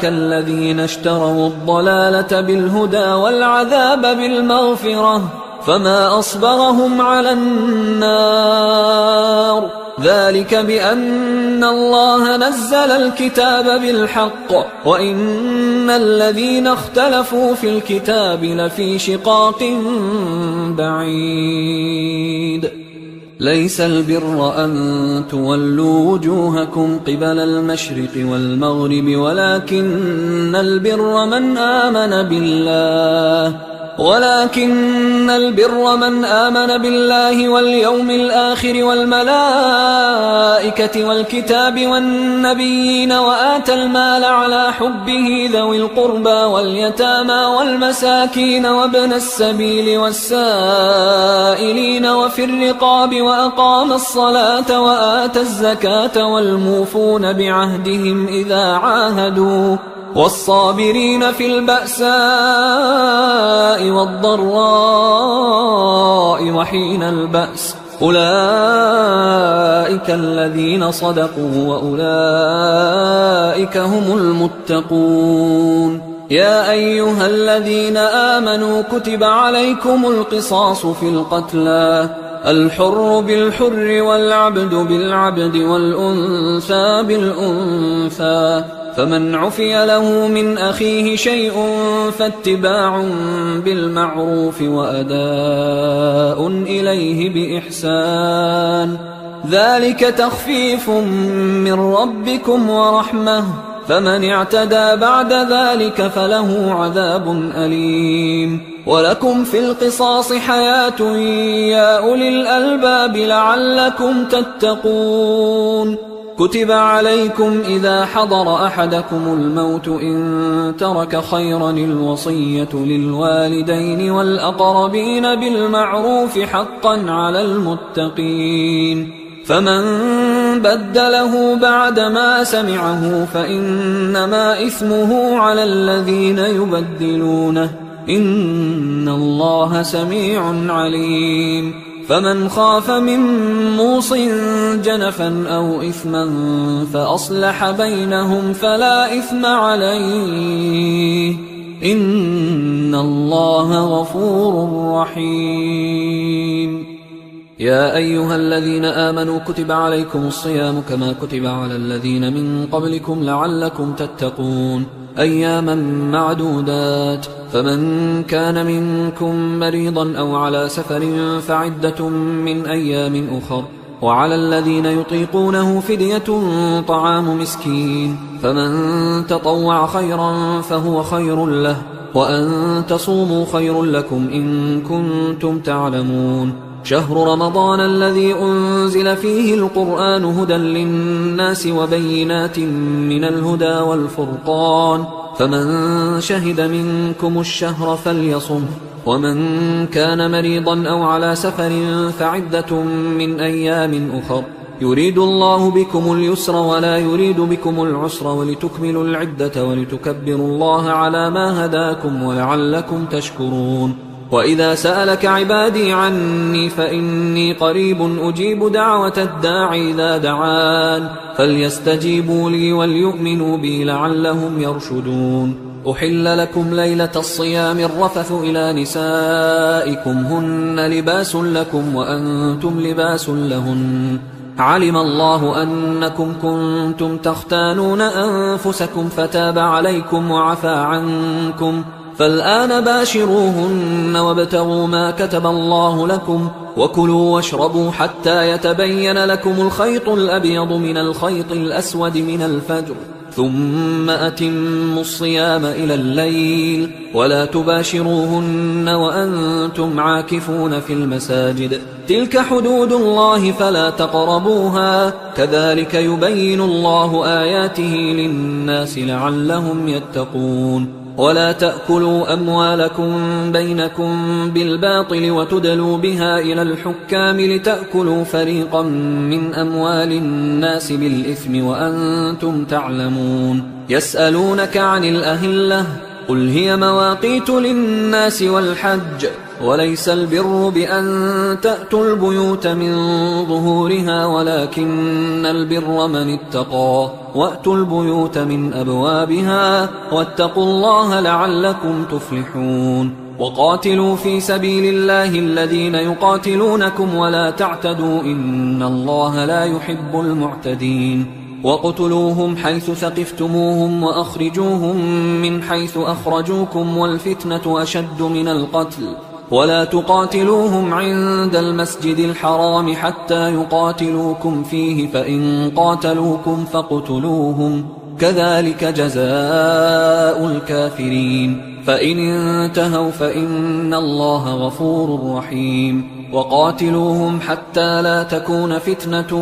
الذين اشتروا الضلالة بالهدى والعذاب بالمغفرة فما أصبرهم على النار ذلك بأن الله نزل الكتاب بالحق وإن الذين اختلفوا في الكتاب لفي شقاق بعيد. ليس البر أن تولوا وجوهكم قبل المشرق والمغرب ولكن البر من آمن بالله واليوم الآخر والملائكة والكتاب والنبيين وآتى المال على حبه ذوي القربى واليتامى والمساكين وابن السبيل والسائلين وفي الرقاب وأقام الصلاة وآتى الزكاة والموفون بعهدهم إذا عاهدوا والصابرين في البأساء والضراء وحين البأس أولئك الذين صدقوا وأولئك هم المتقون. يا أيها الذين آمنوا كتب عليكم القصاص في القتلى الحر بالحر والعبد بالعبد والأنثى بالأنثى فمن عفي له من أخيه شيء فاتباع بالمعروف وأداء إليه بإحسان ذلك تخفيف من ربكم ورحمة فمن اعتدى بعد ذلك فله عذاب أليم. ولكم في القصاص حياة يا أولي الألباب لعلكم تتقون. كتب عليكم إذا حضر أحدكم الموت إن ترك خيرا الوصية للوالدين والأقربين بالمعروف حقا على المتقين فمن بدله بعدما سمعه فإنما إثمه على الذين يبدلونه إن الله سميع عليم. فمن خاف من موص جنفا أو إثما فأصلح بينهم فلا إثم عليه إن الله غفور رحيم. يا أيها الذين آمنوا كتب عليكم الصيام كما كتب على الذين من قبلكم لعلكم تتقون أياما معدودات فمن كان منكم مريضا أو على سفر فعدة من أيام أخر وعلى الذين يطيقونه فدية طعام مسكين فمن تطوع خيرا فهو خير له وأن تصوموا خير لكم إن كنتم تعلمون شهر رمضان الذي أنزل فيه القرآن هدى للناس وبينات من الهدى والفرقان فمن شهد منكم الشهر فليصم ومن كان مريضا أو على سفر فعدة من أيام أخر يريد الله بكم اليسر ولا يريد بكم العسر ولتكملوا العدة ولتكبروا الله على ما هداكم ولعلكم تشكرون وإذا سألك عبادي عني فإني قريب أجيب دعوة الداعي إذا دعان فليستجيبوا لي وليؤمنوا بي لعلهم يرشدون أحل لكم ليلة الصيام الرفث إلى نسائكم هن لباس لكم وأنتم لباس لهن علم الله أنكم كنتم تختانون أنفسكم فتاب عليكم وعفى عنكم فالآن باشروهن وابتغوا ما كتب الله لكم وكلوا واشربوا حتى يتبين لكم الخيط الأبيض من الخيط الأسود من الفجر ثم أتموا الصيام إلى الليل ولا تباشروهن وأنتم عاكفون في المساجد تلك حدود الله فلا تقربوها كذلك يبين الله آياته للناس لعلهم يتقون ولا تأكلوا أموالكم بينكم بالباطل وتدلوا بها إلى الحكام لتأكلوا فريقا من أموال الناس بالإثم وأنتم تعلمون يسألونك عن الأهلة قل هي مواقيت للناس والحج وليس البر بأن تأتوا البيوت من ظهورها ولكن البر من اتقى وأتوا البيوت من أبوابها واتقوا الله لعلكم تفلحون وقاتلوا في سبيل الله الذين يقاتلونكم ولا تعتدوا إن الله لا يحب المعتدين وقتلوهم حيث ثقفتموهم وأخرجوهم من حيث أخرجوكم والفتنة أشد من القتل ولا تقاتلوهم عند المسجد الحرام حتى يقاتلوكم فيه فإن قاتلوكم فاقتلوهم كذلك جزاء الكافرين فإن انتهوا فإن الله غفور رحيم وقاتلوهم حتى لا تكون فتنة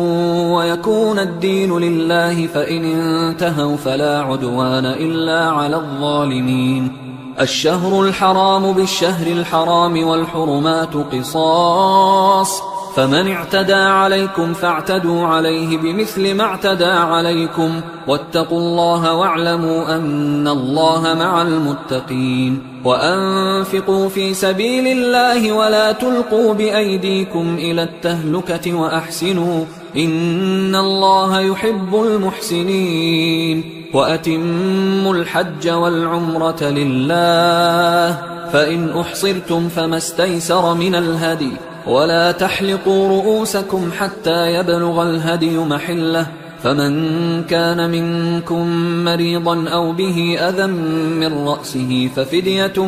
ويكون الدين لله فإن انتهوا فلا عدوان إلا على الظالمين الشهر الحرام بالشهر الحرام والحرمات قصاص فمن اعتدى عليكم فاعتدوا عليه بمثل ما اعتدى عليكم واتقوا الله واعلموا أن الله مع المتقين وأنفقوا في سبيل الله ولا تلقوا بأيديكم إلى التهلكة وأحسنوا إن الله يحب المحسنين وأتموا الحج والعمرة لله فإن أحصرتم فما استيسر من الهدي ولا تحلقوا رؤوسكم حتى يبلغ الهدي محله فمن كان منكم مريضا أو به أذى من رأسه ففدية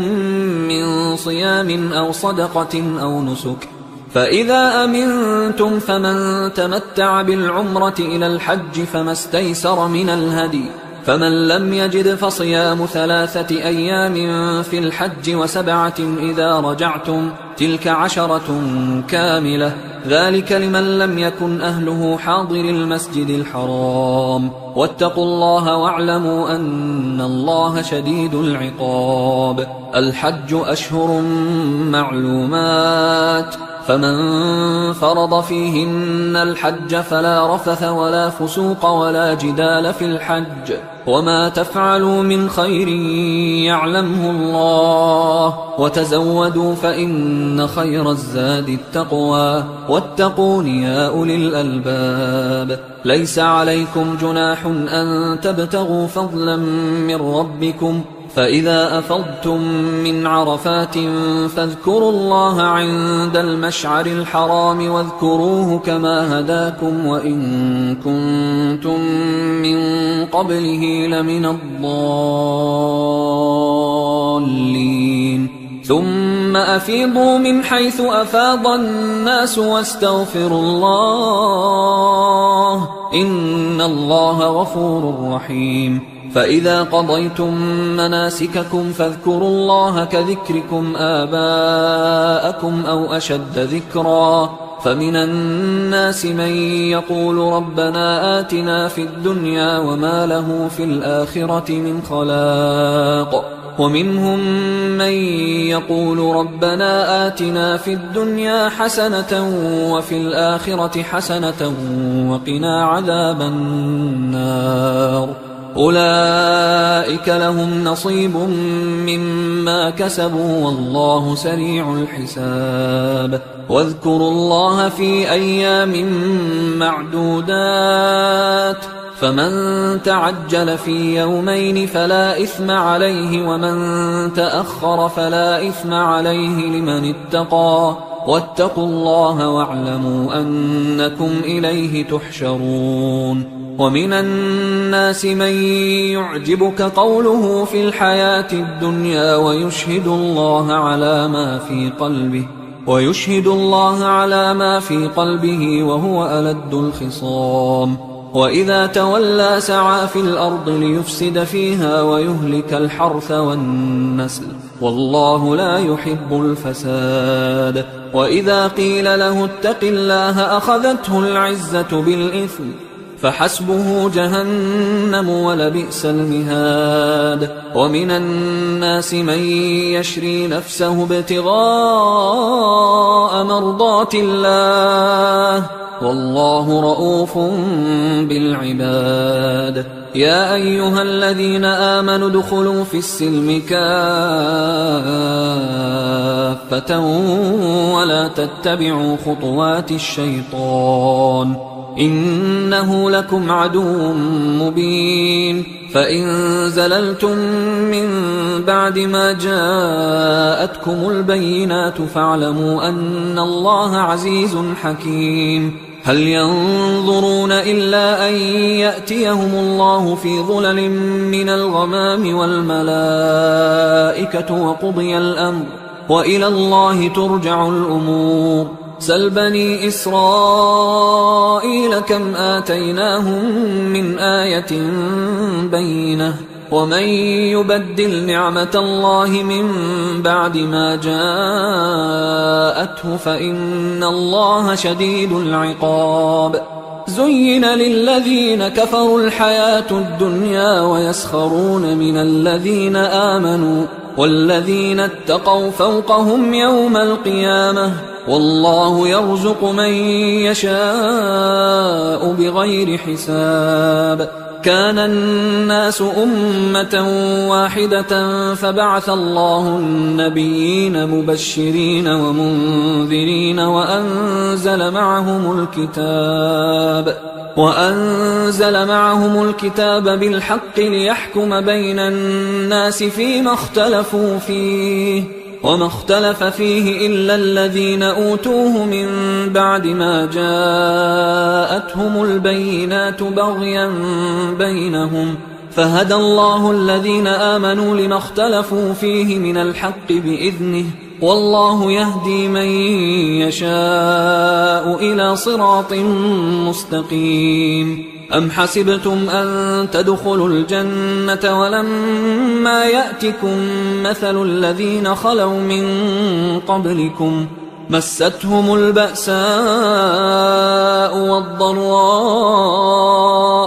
من صيام أو صدقة أو نسك فإذا أمنتم فمن تمتع بالعمرة إلى الحج فما استيسر من الهدي فمن لم يجد فصيام 3 أيام في الحج و7 إذا رجعتم تلك 10 كاملة ذلك لمن لم يكن أهله حاضر المسجد الحرام واتقوا الله واعلموا أن الله شديد العقاب الحج أشهر معلومات فمن فرض فيهن الحج فلا رفث ولا فسوق ولا جدال في الحج وما تفعلوا من خير يعلمه الله وتزودوا فإن خير الزاد التقوى واتقون يا أولي الألباب ليس عليكم جناح أن تبتغوا فضلا من ربكم فإذا أفضتم من عرفات فاذكروا الله عند المشعر الحرام واذكروه كما هداكم وإن كنتم من قبله لمن الضالين ثم أفيضوا من حيث أفاض الناس واستغفروا الله إن الله غفور رحيم فإذا قضيتم مناسككم فاذكروا الله كذكركم آباءكم أو أشد ذكرا فمن الناس من يقول ربنا آتنا في الدنيا وما له في الآخرة من خلاق ومنهم من يقول ربنا آتنا في الدنيا حسنة وفي الآخرة حسنة وقنا عذاب النار أولئك لهم نصيب مما كسبوا والله سريع الحساب واذكروا الله في أيام معدودات فمن تعجل في يومين فلا إثم عليه ومن تأخر فلا إثم عليه لمن اتقى واتقوا الله واعلموا أنكم إليه تحشرون ومن الناس من يعجبك قوله في الحياة الدنيا ويشهد الله على ما في قلبه وهو ألد الخصام وإذا تولى سعى في الأرض ليفسد فيها ويهلك الحرث والنسل والله لا يحب الفساد وإذا قيل له اتق الله أخذته العزة بالإثم فحسبه جهنم ولبئس المهاد ومن الناس من يشري نفسه ابتغاء مرضات الله والله رؤوف بالعباد يا أيها الذين آمنوا ادخلوا في السلم كافة ولا تتبعوا خطوات الشيطان إنه لكم عدو مبين فإن زللتم من بعد ما جاءتكم البينات فاعلموا أن الله عزيز حكيم هل ينظرون إلا أن يأتيهم الله في ظلل من الغمام والملائكة وقضي الأمر وإلى الله ترجع الأمور سل بني إسرائيل كم آتيناهم من آية بينة ومن يبدل نعمة الله من بعد ما جاءته فإن الله شديد العقاب زين للذين كفروا الحياة الدنيا ويسخرون من الذين آمنوا والذين اتقوا فوقهم يوم القيامة والله يرزق من يشاء بغير حساب كان الناس أمة واحدة فبعث الله النبيين مبشرين ومنذرين وأنزل معهم الكتاب بالحق ليحكم بين الناس فيما اختلفوا فيه وما اختلف فيه إلا الذين أوتوه من بعد ما جاءتهم البينات بغيا بينهم فهدى الله الذين آمنوا لما اختلفوا فيه من الحق بإذنه والله يهدي من يشاء إلى صراط مستقيم أم حسبتم أن تدخلوا الجنة ولما يأتكم مثل الذين خلوا من قبلكم مستهم البأساء والضراء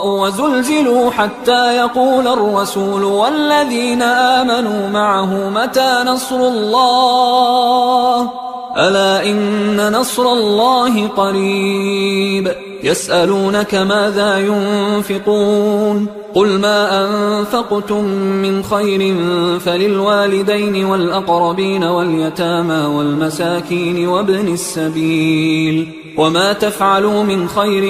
وزلزلوا حتى يقول الرسول والذين آمنوا معه متى نصر الله ألا إن نصر الله قريب يسألونك ماذا ينفقون قل ما أنفقتم من خير فللوالدين والأقربين واليتامى والمساكين وابن السبيل وما تفعلوا من خير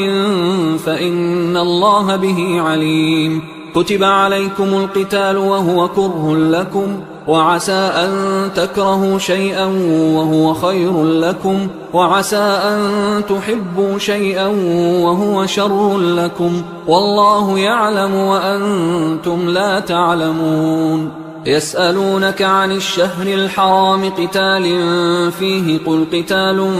فإن الله به عليم كتب عليكم القتال وهو كره لكم، وعسى أن تكرهوا شيئا وهو خير لكم، وعسى أن تحبوا شيئا وهو شر لكم، والله يعلم وأنتم لا تعلمون. يسألونك عن الشهر الحرام قتال فيه، قل قتال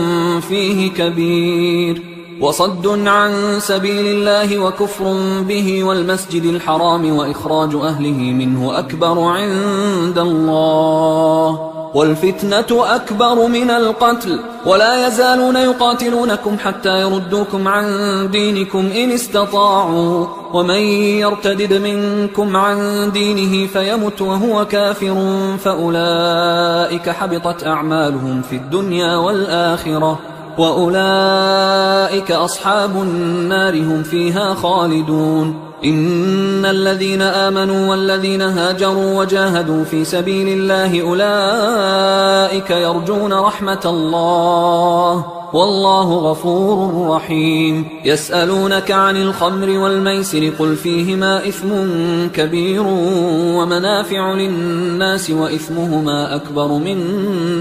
فيه كبير، وصد عن سبيل الله وكفر به والمسجد الحرام وإخراج أهله منه أكبر عند الله، والفتنة أكبر من القتل، ولا يزالون يقاتلونكم حتى يردوكم عن دينكم إن استطاعوا، ومن يرتدد منكم عن دينه فيمت وهو كافر فأولئك حبطت أعمالهم في الدنيا والآخرة، وأولئك أصحاب النار هم فيها خالدون. إن الذين آمنوا والذين هاجروا وجاهدوا في سبيل الله أولئك يرجون رحمة الله، والله غفور رحيم. يسألونك عن الخمر والميسر قل فيهما إثم كبير ومنافع للناس وإثمهما أكبر من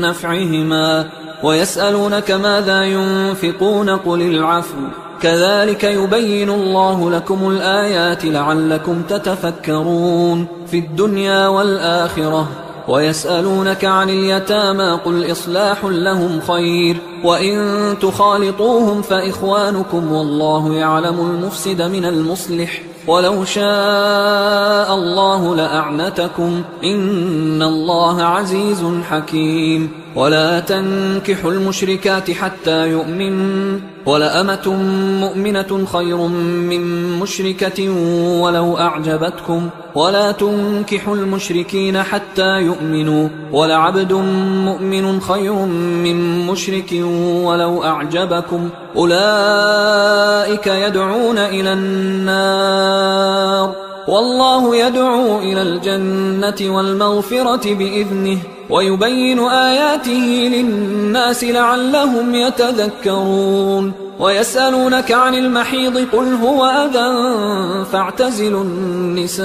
نفعهما، ويسألونك ماذا ينفقون قل العفو، كذلك يبين الله لكم الآيات لعلكم تتفكرون في الدنيا والآخرة. ويسألونك عن اليتامى قل إصلاح لهم خير، وإن تخالطوهم فإخوانكم والله يعلم المفسد من المصلح، ولو شاء الله لأعنتكم إن الله عزيز حكيم. ولا تنكحوا المشركات حتى يؤمنوا، ولأمة مؤمنة خير من مشركة ولو أعجبتكم، ولا تنكحوا المشركين حتى يؤمنوا، ولعبد مؤمن خير من مشرك ولو أعجبكم، أولئك يدعون إلى النار والله يدعو إلى الجنة والمغفرة بإذنه، ويبين آياته للناس لعلهم يتذكرون. ويسألونك عن المحيض قل هو أذى فاعتزلوا النساء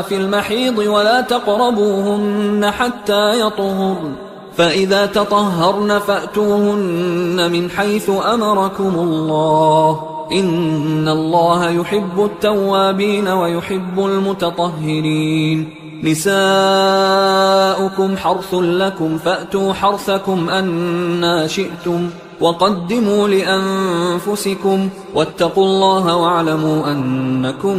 في المحيض ولا تقربوهن حتى يطهرن، فإذا تطهرن فأتوهن من حيث أمركم الله، إن الله يحب التوابين ويحب المتطهرين. نساؤكم حرث لكم فأتوا حرثكم أنى شئتم، وقدموا لأنفسكم واتقوا الله واعلموا أنكم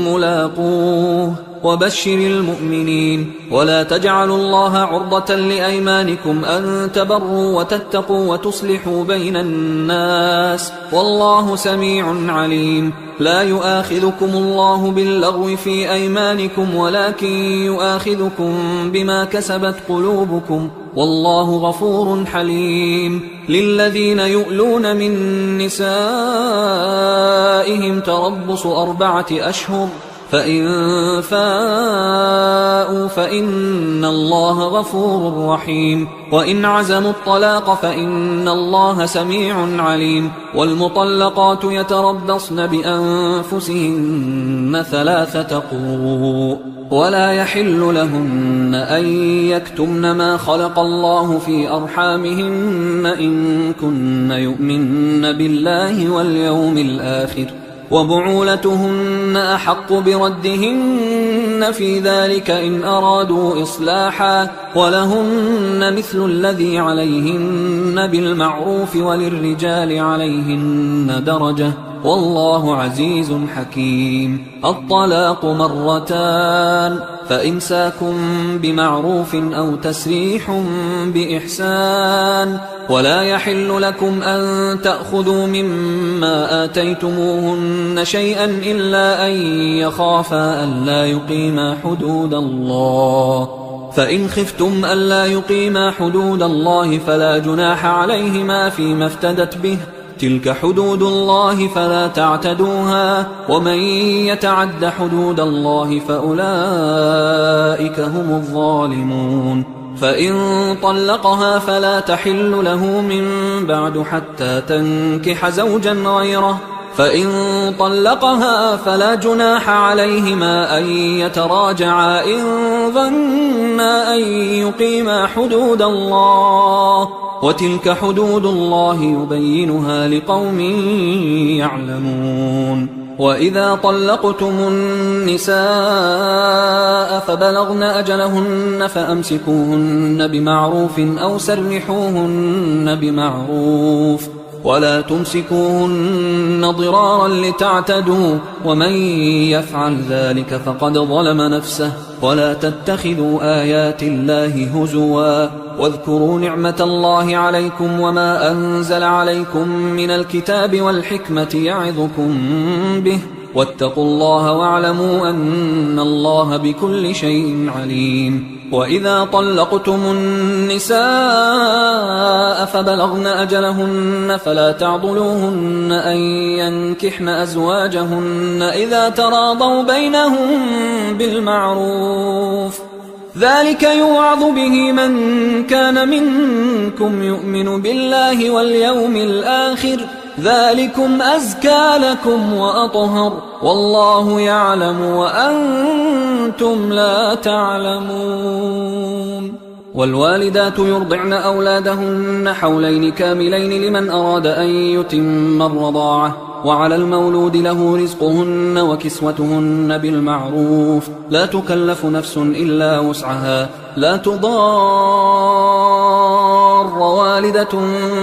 ملاقوه، وبشر المؤمنين. ولا تجعلوا الله عرضة لأيمانكم أن تبروا وتتقوا وتصلحوا بين الناس، والله سميع عليم. لا يؤاخذكم الله باللغو في أيمانكم ولكن يؤاخذكم بما كسبت قلوبكم، والله غفور حليم. للذين يؤلون من نسائهم تربص 4 أشهر، فإن فاءوا فإن الله غفور رحيم، وإن عزموا الطلاق فإن الله سميع عليم. والمطلقات يتربصن بأنفسهن 3 قروء، ولا يحل لهن أن يكتمن ما خلق الله في أرحامهن إن كن يؤمن بالله واليوم الآخر، وبعولتهن أحق بردهن في ذلك إن أرادوا إصلاحا، ولهن مثل الذي عليهن بالمعروف وللرجال عليهن درجة، والله عزيز حكيم. الطلاق 2، فإمساك بمعروف أو تسريح بإحسان، ولا يحل لكم أن تأخذوا مما آتيتموهن شيئا إلا أن يخافا ألا يقيما حدود الله، فإن خفتم ألا يقيما حدود الله فلا جناح عليهما فيما افتدت به، تلك حدود الله فلا تعتدوها، ومن يتعد حدود الله فأولئك هم الظالمون. فإن طلقها فلا تحل له من بعد حتى تنكح زوجا غيره، فإن طلقها فلا جناح عليهما أن يتراجعا إن ظنا أن يقيما حدود الله، وتلك حدود الله يبينها لقوم يعلمون. وإذا طلقتم النساء فبلغن أجلهن فأمسكوهن بمعروف أو سرحوهن بمعروف، ولا تمسكوهن ضرارا لتعتدوا، ومن يفعل ذلك فقد ظلم نفسه. ولا تتخذوا آيات الله هزوا، واذكروا نعمة الله عليكم وما أنزل عليكم من الكتاب والحكمة يعظكم به، واتقوا الله واعلموا أن الله بكل شيء عليم. وإذا طلقتم النساء فبلغن أجلهن فلا تعضلوهن أن ينكحن أزواجهن إذا تراضوا بينهم بالمعروف، ذلك يوعظ به من كان منكم يؤمن بالله واليوم الآخر، ذلكم أزكى لكم وأطهر، والله يعلم وأنتم لا تعلمون. والوالدات يرضعن أولادهن حولين كاملين لمن أراد أن يتم الرضاعة، وعلى المولود له رزقهن وكسوتهن بالمعروف، لا تكلف نفس إلا وسعها، لا تضار والدة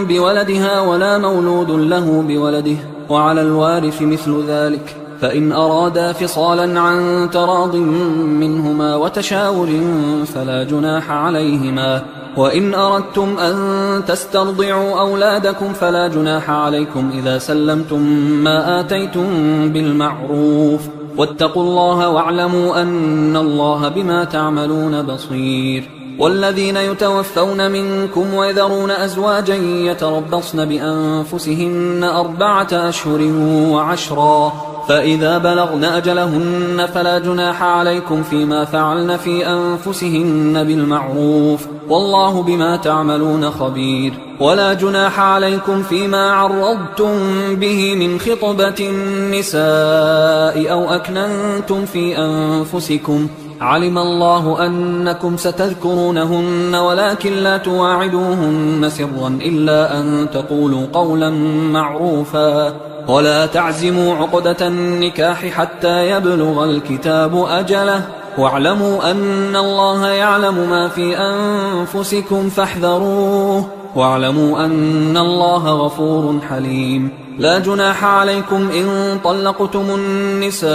بولدها ولا مولود له بولده، وعلى الوارث مثل ذلك، فإن أرادا فصالا عن تراض منهما وتشاور فلا جناح عليهما. وإن أردتم أن تسترضعوا أولادكم فلا جناح عليكم إذا سلمتم ما آتيتم بالمعروف، واتقوا الله واعلموا أن الله بما تعملون بصير. والذين يتوفون منكم ويذرون أزواجا يتربصن بأنفسهن 4 أشهر و10، فإذا بلغن أجلهن فلا جناح عليكم فيما فعلن في أنفسهن بالمعروف، والله بما تعملون خبير. ولا جناح عليكم فيما عرضتم به من خطبة النساء أو أكننتم في أنفسكم، علم الله أنكم ستذكرونهن ولكن لا تواعدوهن سرا إلا أن تقولوا قولا معروفا، ولا تعزموا عقدة النكاح حتى يبلغ الكتاب أجله، واعلموا أن الله يعلم ما في أنفسكم فاحذروه، واعلموا أن الله غفور حليم. لا جناح عليكم إن طلقتم النساء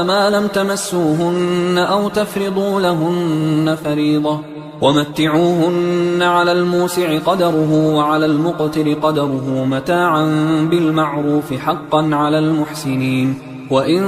ما لم تمسوهن أو تفرضوا لهن فريضة، ومتعوهن على الموسع قدره وعلى المقتر قدره متاعا بالمعروف حقا على المحسنين. وإن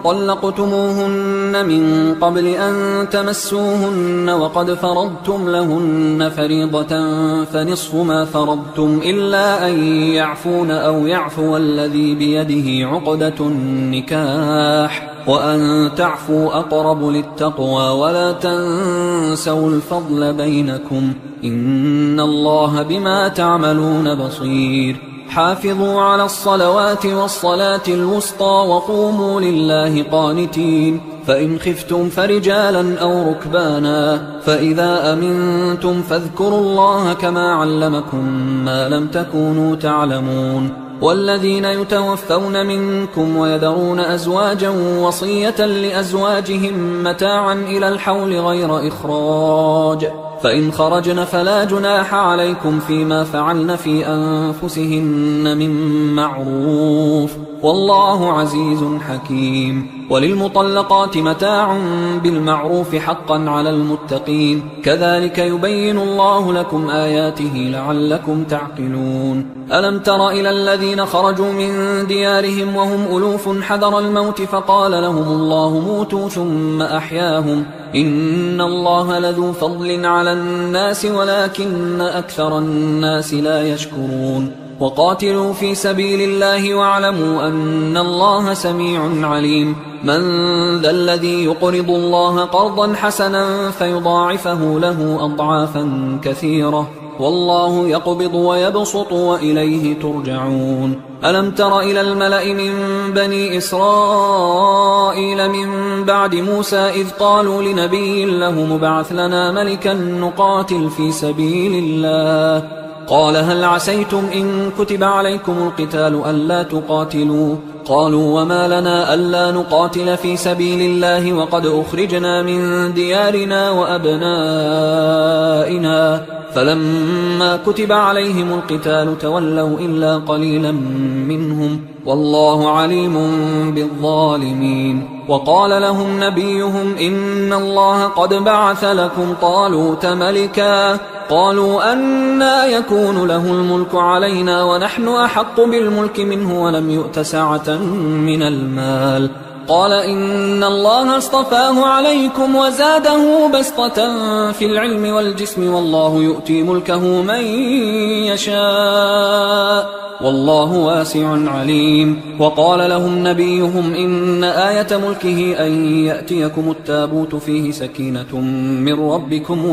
طلقتموهن من قبل أن تمسوهن وقد فرضتم لهن فريضة فنصف ما فرضتم إلا أن يعفون أو يعفو الذي بيده عقدة النكاح، وأن تعفوا أقرب للتقوى، ولا تنسوا الفضل بينكم، إن الله بما تعملون بصير. حافظوا على الصلوات والصلاة الوسطى وقوموا لله قانتين، فإن خفتم فرجالا أو ركبانا، فإذا أمنتم فاذكروا الله كما علمكم ما لم تكونوا تعلمون. والذين يتوفون منكم ويذرون أزواجا وصية لأزواجهم متاعا إلى الحول غير إخراج، فإن خرجن فلا جناح عليكم فيما فعلن في أنفسهن من معروف، والله عزيز حكيم. وللمطلقات متاع بالمعروف حقا على المتقين، كذلك يبين الله لكم آياته لعلكم تعقلون. ألم تر إلى الذين خرجوا من ديارهم وهم ألوف حذر الموت فقال لهم الله موتوا ثم أحياهم، إن الله لذو فضل على الناس ولكن أكثر الناس لا يشكرون. وقاتلوا في سبيل الله واعلموا أن الله سميع عليم. من ذا الذي يقرض الله قرضا حسنا فيضاعفه له أضعافا كثيرة والله يقبض ويبسط وإليه ترجعون. ألم تر إلى الملأ من بني إسرائيل من بعد موسى إذ قالوا لنبي له مبعث لنا ملكا نقاتل في سبيل الله قال هل عسيتم إن كتب عليكم القتال ألا تقاتلوا قالوا وما لنا ألا نقاتل في سبيل الله وقد أخرجنا من ديارنا وأبنائنا فلما كتب عليهم القتال تولوا إلا قليلا منهم والله عليم بالظالمين. وقال لهم نبيهم إن الله قد بعث لكم طالوت ملكا قالوا أنى يكون له الملك علينا ونحن أحق بالملك منه ولم يؤت سعة من المال قال إن الله اصطفاه عليكم وزاده بسطة في العلم والجسم والله يؤتي ملكه من يشاء والله واسع عليم. وقال لهم نبيهم إن آية ملكه أن يأتيكم التابوت فيه سكينة من ربكم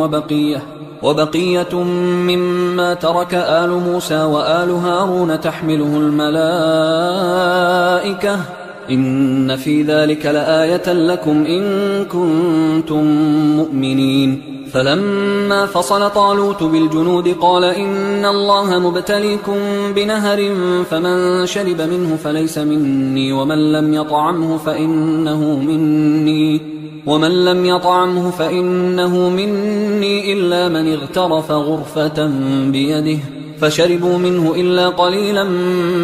وبقية مما ترك آل موسى وآل هارون تحمله الملائكة إن في ذلك لآية لكم إن كنتم مؤمنين. فلما فصل طالوت بالجنود قال إن الله مبتليكم بنهر فمن شرب منه فليس مني ومن لم يطعمه فإنه مني إلا من اغترف غرفة بيده فشربوا منه إلا قليلا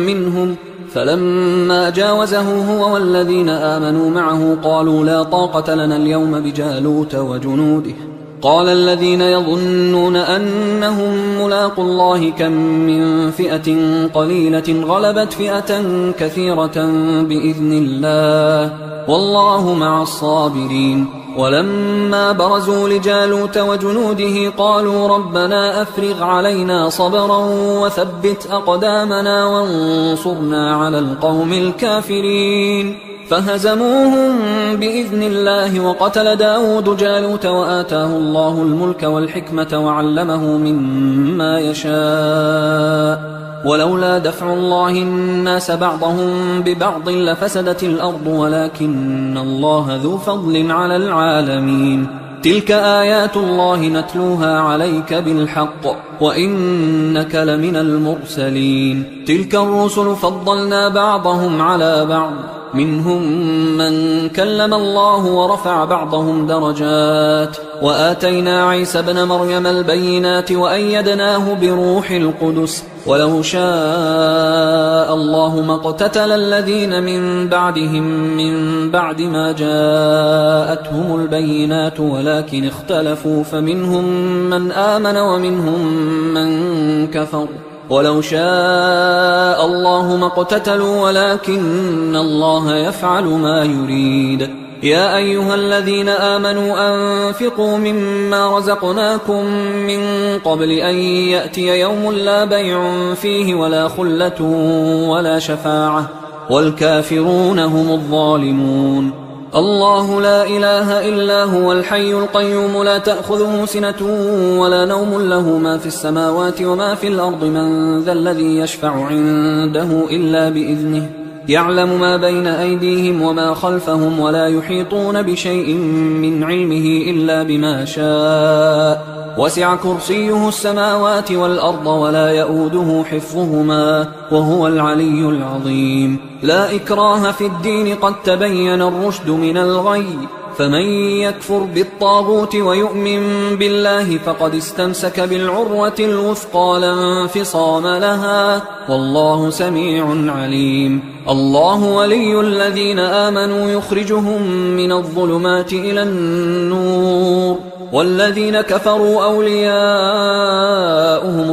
منهم فلما جاوزه هو والذين آمنوا معه قالوا لا طاقة لنا اليوم بجالوت وجنوده قال الذين يظنون أنهم ملاقوا الله كم من فئة قليلة غلبت فئة كثيرة بإذن الله والله مع الصابرين. ولما برزوا لجالوت وجنوده قالوا ربنا أفرغ علينا صبرا وثبت أقدامنا وانصرنا على القوم الكافرين فهزموهم بإذن الله. وقتل داود جالوت وآتاه الله الملك والحكمة وعلمه مما يشاء ولولا دفع الله الناس بعضهم ببعض لفسدت الأرض ولكن الله ذو فضل على العالمين. تلك آيات الله نتلوها عليك بالحق وإنك لمن المرسلين. تلك الرسل فضلنا بعضهم على بعض منهم من كلم الله ورفع بعضهم درجات وآتينا عيسى ابن مريم البينات وأيدناه بروح القدس ولو شاء الله ما اقتتل الذين من بعدهم من بعد ما جاءتهم البينات ولكن اختلفوا فمنهم من آمن ومنهم من كفر ولو شاء الله ما اقتتلوا ولكن الله يفعل ما يريد. يا أيها الذين آمنوا أنفقوا مما رزقناكم من قبل أن يأتي يوم لا بيع فيه ولا خلة ولا شفاعة والكافرون هم الظالمون. الله لا إله إلا هو الحي القيوم لا تأخذه سنة ولا نوم له ما في السماوات وما في الأرض من ذا الذي يشفع عنده إلا بإذنه يعلم ما بين أيديهم وما خلفهم ولا يحيطون بشيء من علمه إلا بما شاء وسع كرسيه السماوات والأرض ولا يؤوده حفظهما وهو العلي العظيم. لا إكراه في الدين قد تبين الرشد من الغي فمن يكفر بالطاغوت ويؤمن بالله فقد استمسك بالعروة الوثقى لا انفصام لها والله سميع عليم. الله ولي الذين آمنوا يخرجهم من الظلمات إلى النور والذين كفروا أولياؤهم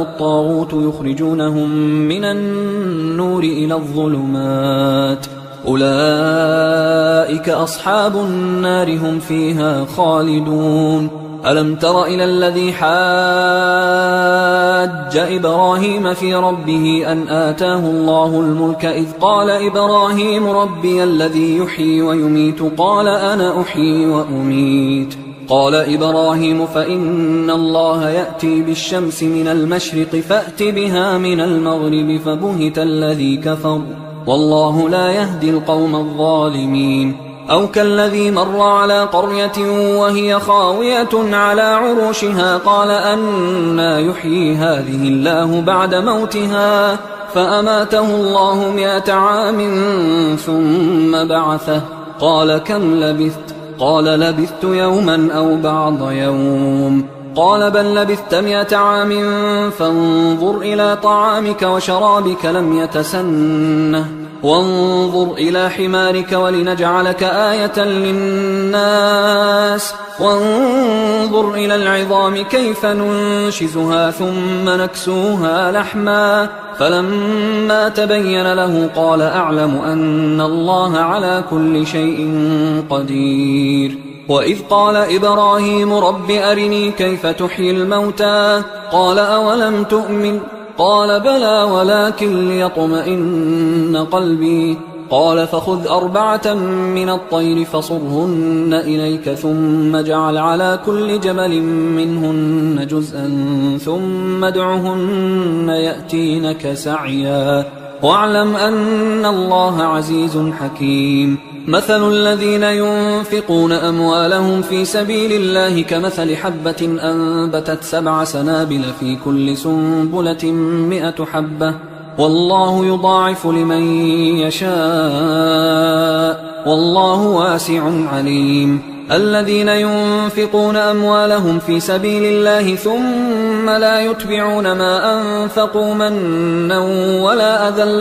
الطاغوت يخرجونهم من النور إلى الظلمات أولئك أصحاب النار هم فيها خالدون. ألم تر إلى الذي حاج إبراهيم في ربه أن آتاه الله الملك إذ قال إبراهيم ربي الذي يحيي ويميت قال أنا أحيي وأميت قال إبراهيم فإن الله يأتي بالشمس من المشرق فأت بها من المغرب فبهت الذي كفر والله لا يهدي القوم الظالمين أو كالذي مر على قرية وهي خاوية على عروشها قال أنى يحيي هذه الله بعد موتها فأماته الله 100 عام ثم بعثه قال كم لبثت قال لبثت يوما أو بعض يوم قال بل لبثت 100 عام فانظر إلى طعامك وشرابك لم يتسنه وانظر إلى حمارك ولنجعلك آية للناس وانظر إلى العظام كيف ننشزها ثم نكسوها لحما فلما تبين له قال أعلم أن الله على كل شيء قدير وإذ قال إبراهيم رب أرني كيف تحيي الموتى قال أولم تؤمن قال بلى ولكن ليطمئن قلبي قال فخذ 4 من الطير فصرهن إليك ثم اجعل على كل جبل منهن جزءا ثم ادعهن يأتينك سعيا واعلم أن الله عزيز حكيم مثل الذين ينفقون أموالهم في سبيل الله كمثل حبة أنبتت 7 سنابل في كل سنبلة 100 حبة والله يضاعف لمن يشاء والله واسع عليم الذين ينفقون أموالهم في سبيل الله ثم لا يتبعون ما أنفقوا منا ولا أذى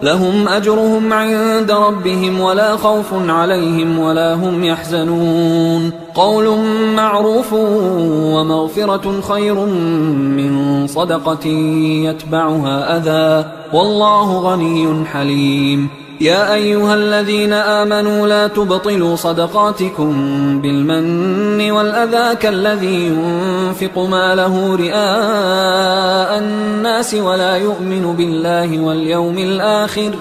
لهم أجرهم عند ربهم ولا خوف عليهم ولا هم يحزنون قول معروف ومغفرة خير من صدقة يتبعها أذى والله غني حليم يا أيها الذين آمنوا لا تبطلوا صدقاتكم بالمن والأذى كالذي ينفق ماله رئاء الناس ولا يؤمن بالله واليوم الآخر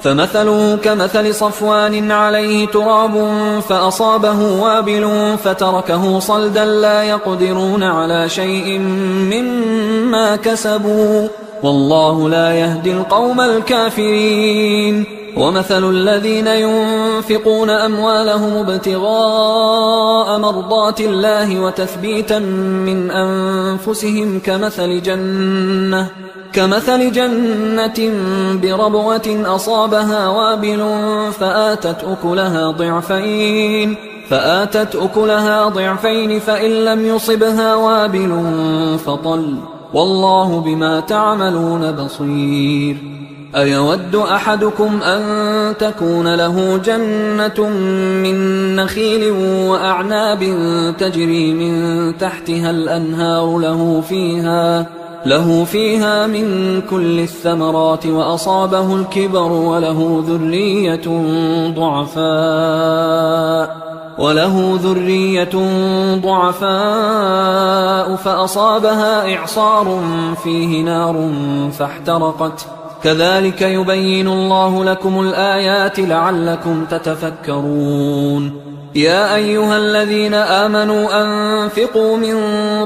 فمثله كمثل صفوان عليه تراب فأصابه وابل فتركه صلدا لا يقدرون على شيء مما كسبوا والله لا يهدي القوم الكافرين ومثل الذين ينفقون أموالهم ابتغاء مرضات الله وتثبيتا من أنفسهم كمثل جنة بربوة أصابها وابل فآتت أكلها ضعفين فإن لم يصبها وابل فطل والله بما تعملون بصير أيود أحدكم أن تكون له جنة من نخيل وأعناب تجري من تحتها الأنهار له فيها من كل الثمرات وأصابه الكبر وله ذرية ضعفاء فأصابها إعصار فيه نار فاحترقت كذلك يبين الله لكم الآيات لعلكم تتفكرون يا أيها الذين آمنوا أنفقوا من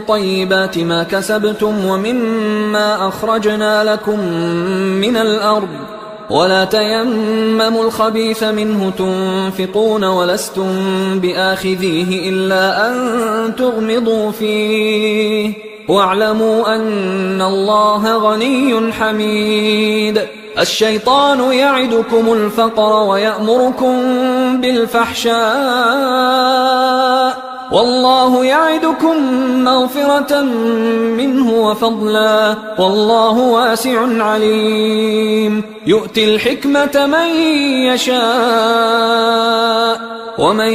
طيبات ما كسبتم ومما أخرجنا لكم من الأرض ولا تيمموا الخبيث منه تنفقون ولستم بآخذيه إلا أن تغمضوا فيه واعلموا أن الله غني حميد الشيطان يعدكم الفقر ويأمركم بالفحشاء والله يعدكم مغفرة منه وفضلا والله واسع عليم يؤتي الحكمة من يشاء ومن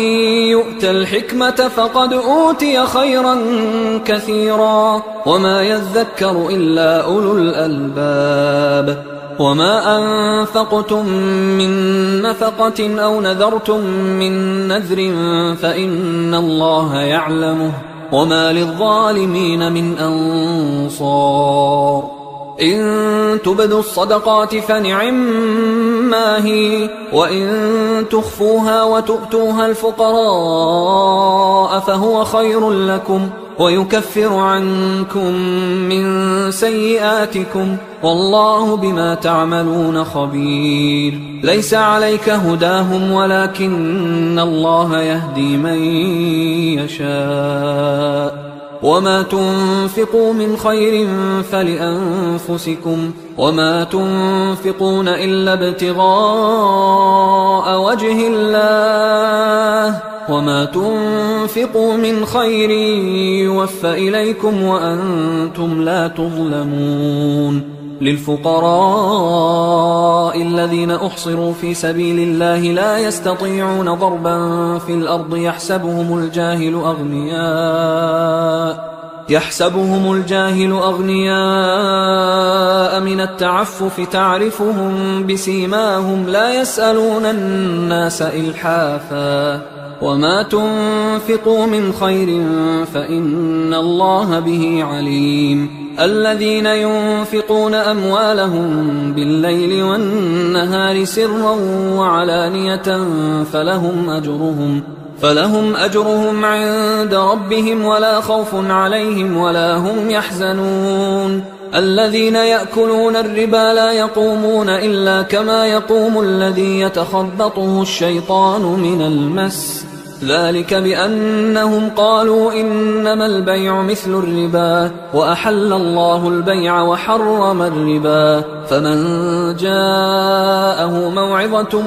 يؤت الحكمة فقد أوتي خيرا كثيرا وما يذكر إلا أولو الألباب وما أنفقتم من نفقة أو نذرتم من نذر فإن الله يعلمه وما للظالمين من أنصار إن تبدوا الصدقات فنعما هي، وإن تخفوها وتؤتوها الفقراء فهو خير لكم ويكفر عنكم من سيئاتكم والله بما تعملون خبير. ليس عليك هداهم ولكن الله يهدي من يشاء. وما تنفقوا من خير فلأنفسكم وما تنفقون إلا ابتغاء وجه الله وما تنفقوا من خير يوفى إليكم وأنتم لا تظلمون. للفقراء الذين أحصروا في سبيل الله لا يستطيعون ضربا في الأرض يحسبهم الجاهل أغنياء من التعفف تعرفهم بسيماهم لا يسألون الناس إلحافا. وما تنفقوا من خير فإن الله به عليم. الذين ينفقون أموالهم بالليل والنهار سرا وعلانية فلهم أجرهم عند ربهم ولا خوف عليهم ولا هم يحزنون. الذين يأكلون الربا لا يقومون إلا كما يقوم الذي يتخبطه الشيطان من المس، ذلك بأنهم قالوا إنما البيع مثل الربا وأحل الله البيع وحرم الربا. فمن جاءه موعظة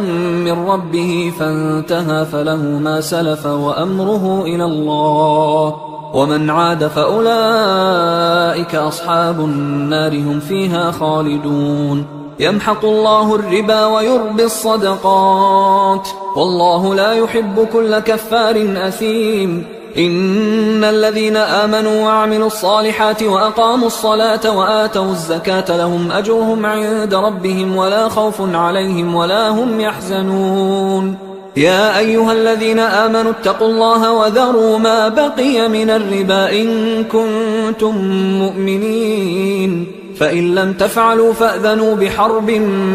من ربه فانتهى فله ما سلف وأمره إلى الله ومن عاد فأولئك أصحاب النار هم فيها خالدون. يمحق الله الربا ويربي الصدقات والله لا يحب كل كفار أثيم. إن الذين آمنوا وعملوا الصالحات وأقاموا الصلاة وآتوا الزكاة لهم أجرهم عند ربهم ولا خوف عليهم ولا هم يحزنون. يا أيها الذين آمنوا اتقوا الله وذروا ما بقي من الربا إن كنتم مؤمنين، فإن لم تفعلوا فأذنوا بحرب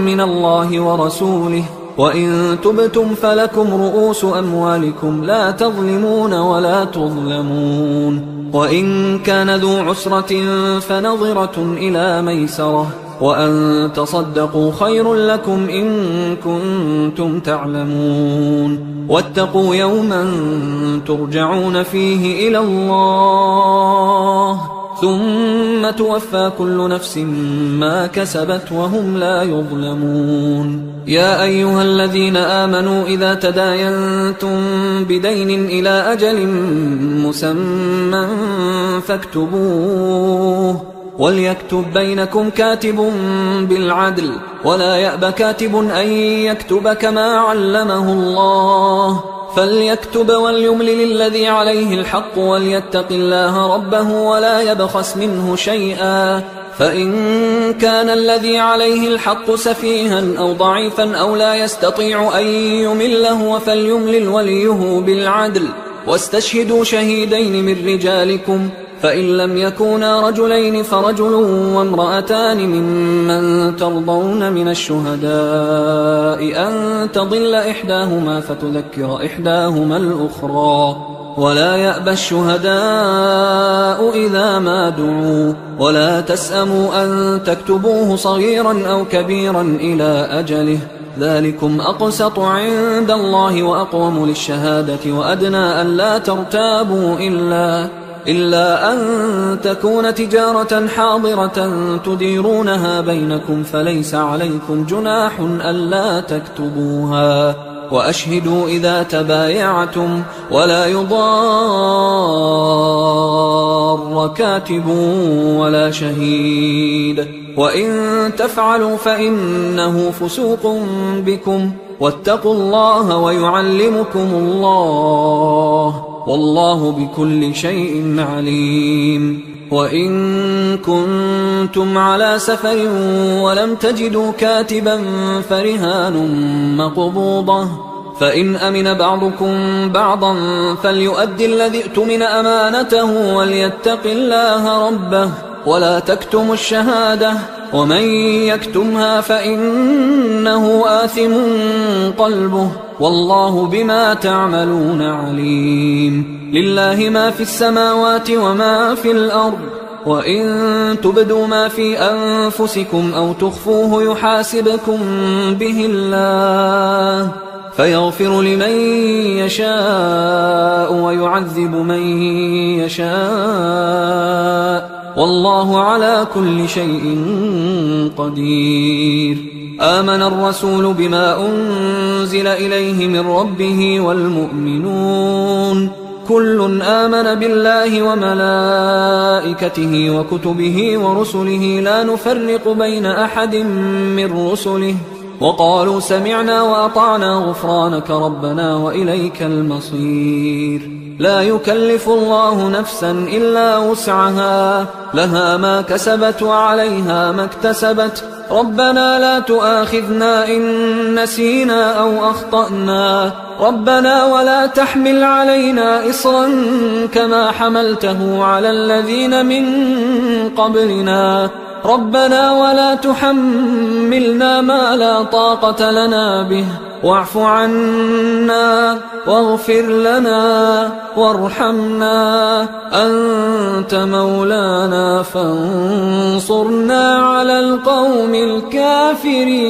من الله ورسوله، وإن تبتم فلكم رؤوس أموالكم لا تظلمون ولا تظلمون. وإن كان ذو عسرة فنظرة إلى ميسرة، وأن تصدقوا خير لكم إن كنتم تعلمون. واتقوا يوما ترجعون فيه إلى الله ثم توفى كل نفس ما كسبت وهم لا يظلمون. يا أيها الذين آمنوا إذا تداينتم بدين إلى أجل مسمى فاكتبوه، وليكتب بينكم كاتب بالعدل ولا يأب كاتب أن يكتب كما علمه الله، فليكتب وليملل الذي عليه الحق وليتق الله ربه ولا يبخس منه شيئا، فإن كان الذي عليه الحق سفيها أو ضعيفا أو لا يستطيع أن يمله فليملل وليه بالعدل، واستشهدوا شهيدين من رجالكم، فإن لم يكونا رجلين فرجل وامرأتان ممن ترضون من الشهداء أن تضل إحداهما فتذكر إحداهما الأخرى، ولا يأبى الشهداء إذا ما دعوا، ولا تسأموا أن تكتبوه صغيرا أو كبيرا إلى أجله، ذلكم أقسط عند الله وأقوم للشهادة وأدنى أن لا ترتابوا إلا أن تكون تجارة حاضرة تديرونها بينكم فليس عليكم جناح ألا تكتبوها، وأشهدوا إذا تبايعتم ولا يضار كاتب ولا شهيد، وإن تفعلوا فإنه فسوق بكم، واتقوا الله ويعلمكم الله والله بكل شيء عليم. وإن كنتم على سفر ولم تجدوا كاتبا فرهان مقبوضة، فإن أمن بعضكم بعضا فليؤدي الذي اؤتمن أمانته وليتق الله ربه، ولا تكتموا الشهادة ومن يكتمها فإنه آثم قلبه والله بما تعملون عليم. لله ما في السماوات وما في الأرض، وإن تبدوا ما في أنفسكم أو تخفوه يحاسبكم به الله فيغفر لمن يشاء ويعذب من يشاء والله على كل شيء قدير. آمن الرسول بما أنزل إليه من ربه والمؤمنون كل آمن بالله وملائكته وكتبه ورسله لا نفرق بين أحد من رسله وقالوا سمعنا وأطعنا غفرانك ربنا وإليك المصير. لا يكلف الله نفسا إلا وسعها لها ما كسبت وعليها ما اكتسبت ربنا لا تؤاخذنا إن نسينا أو أخطأنا ربنا ولا تحمل علينا إصرا كما حملته على الذين من قبلنا ربنا ولا تحملنا ما لا طاقة لنا به واعف عنا واغفر لنا وارحمنا أنت مولانا فانصرنا على القوم الكافرين.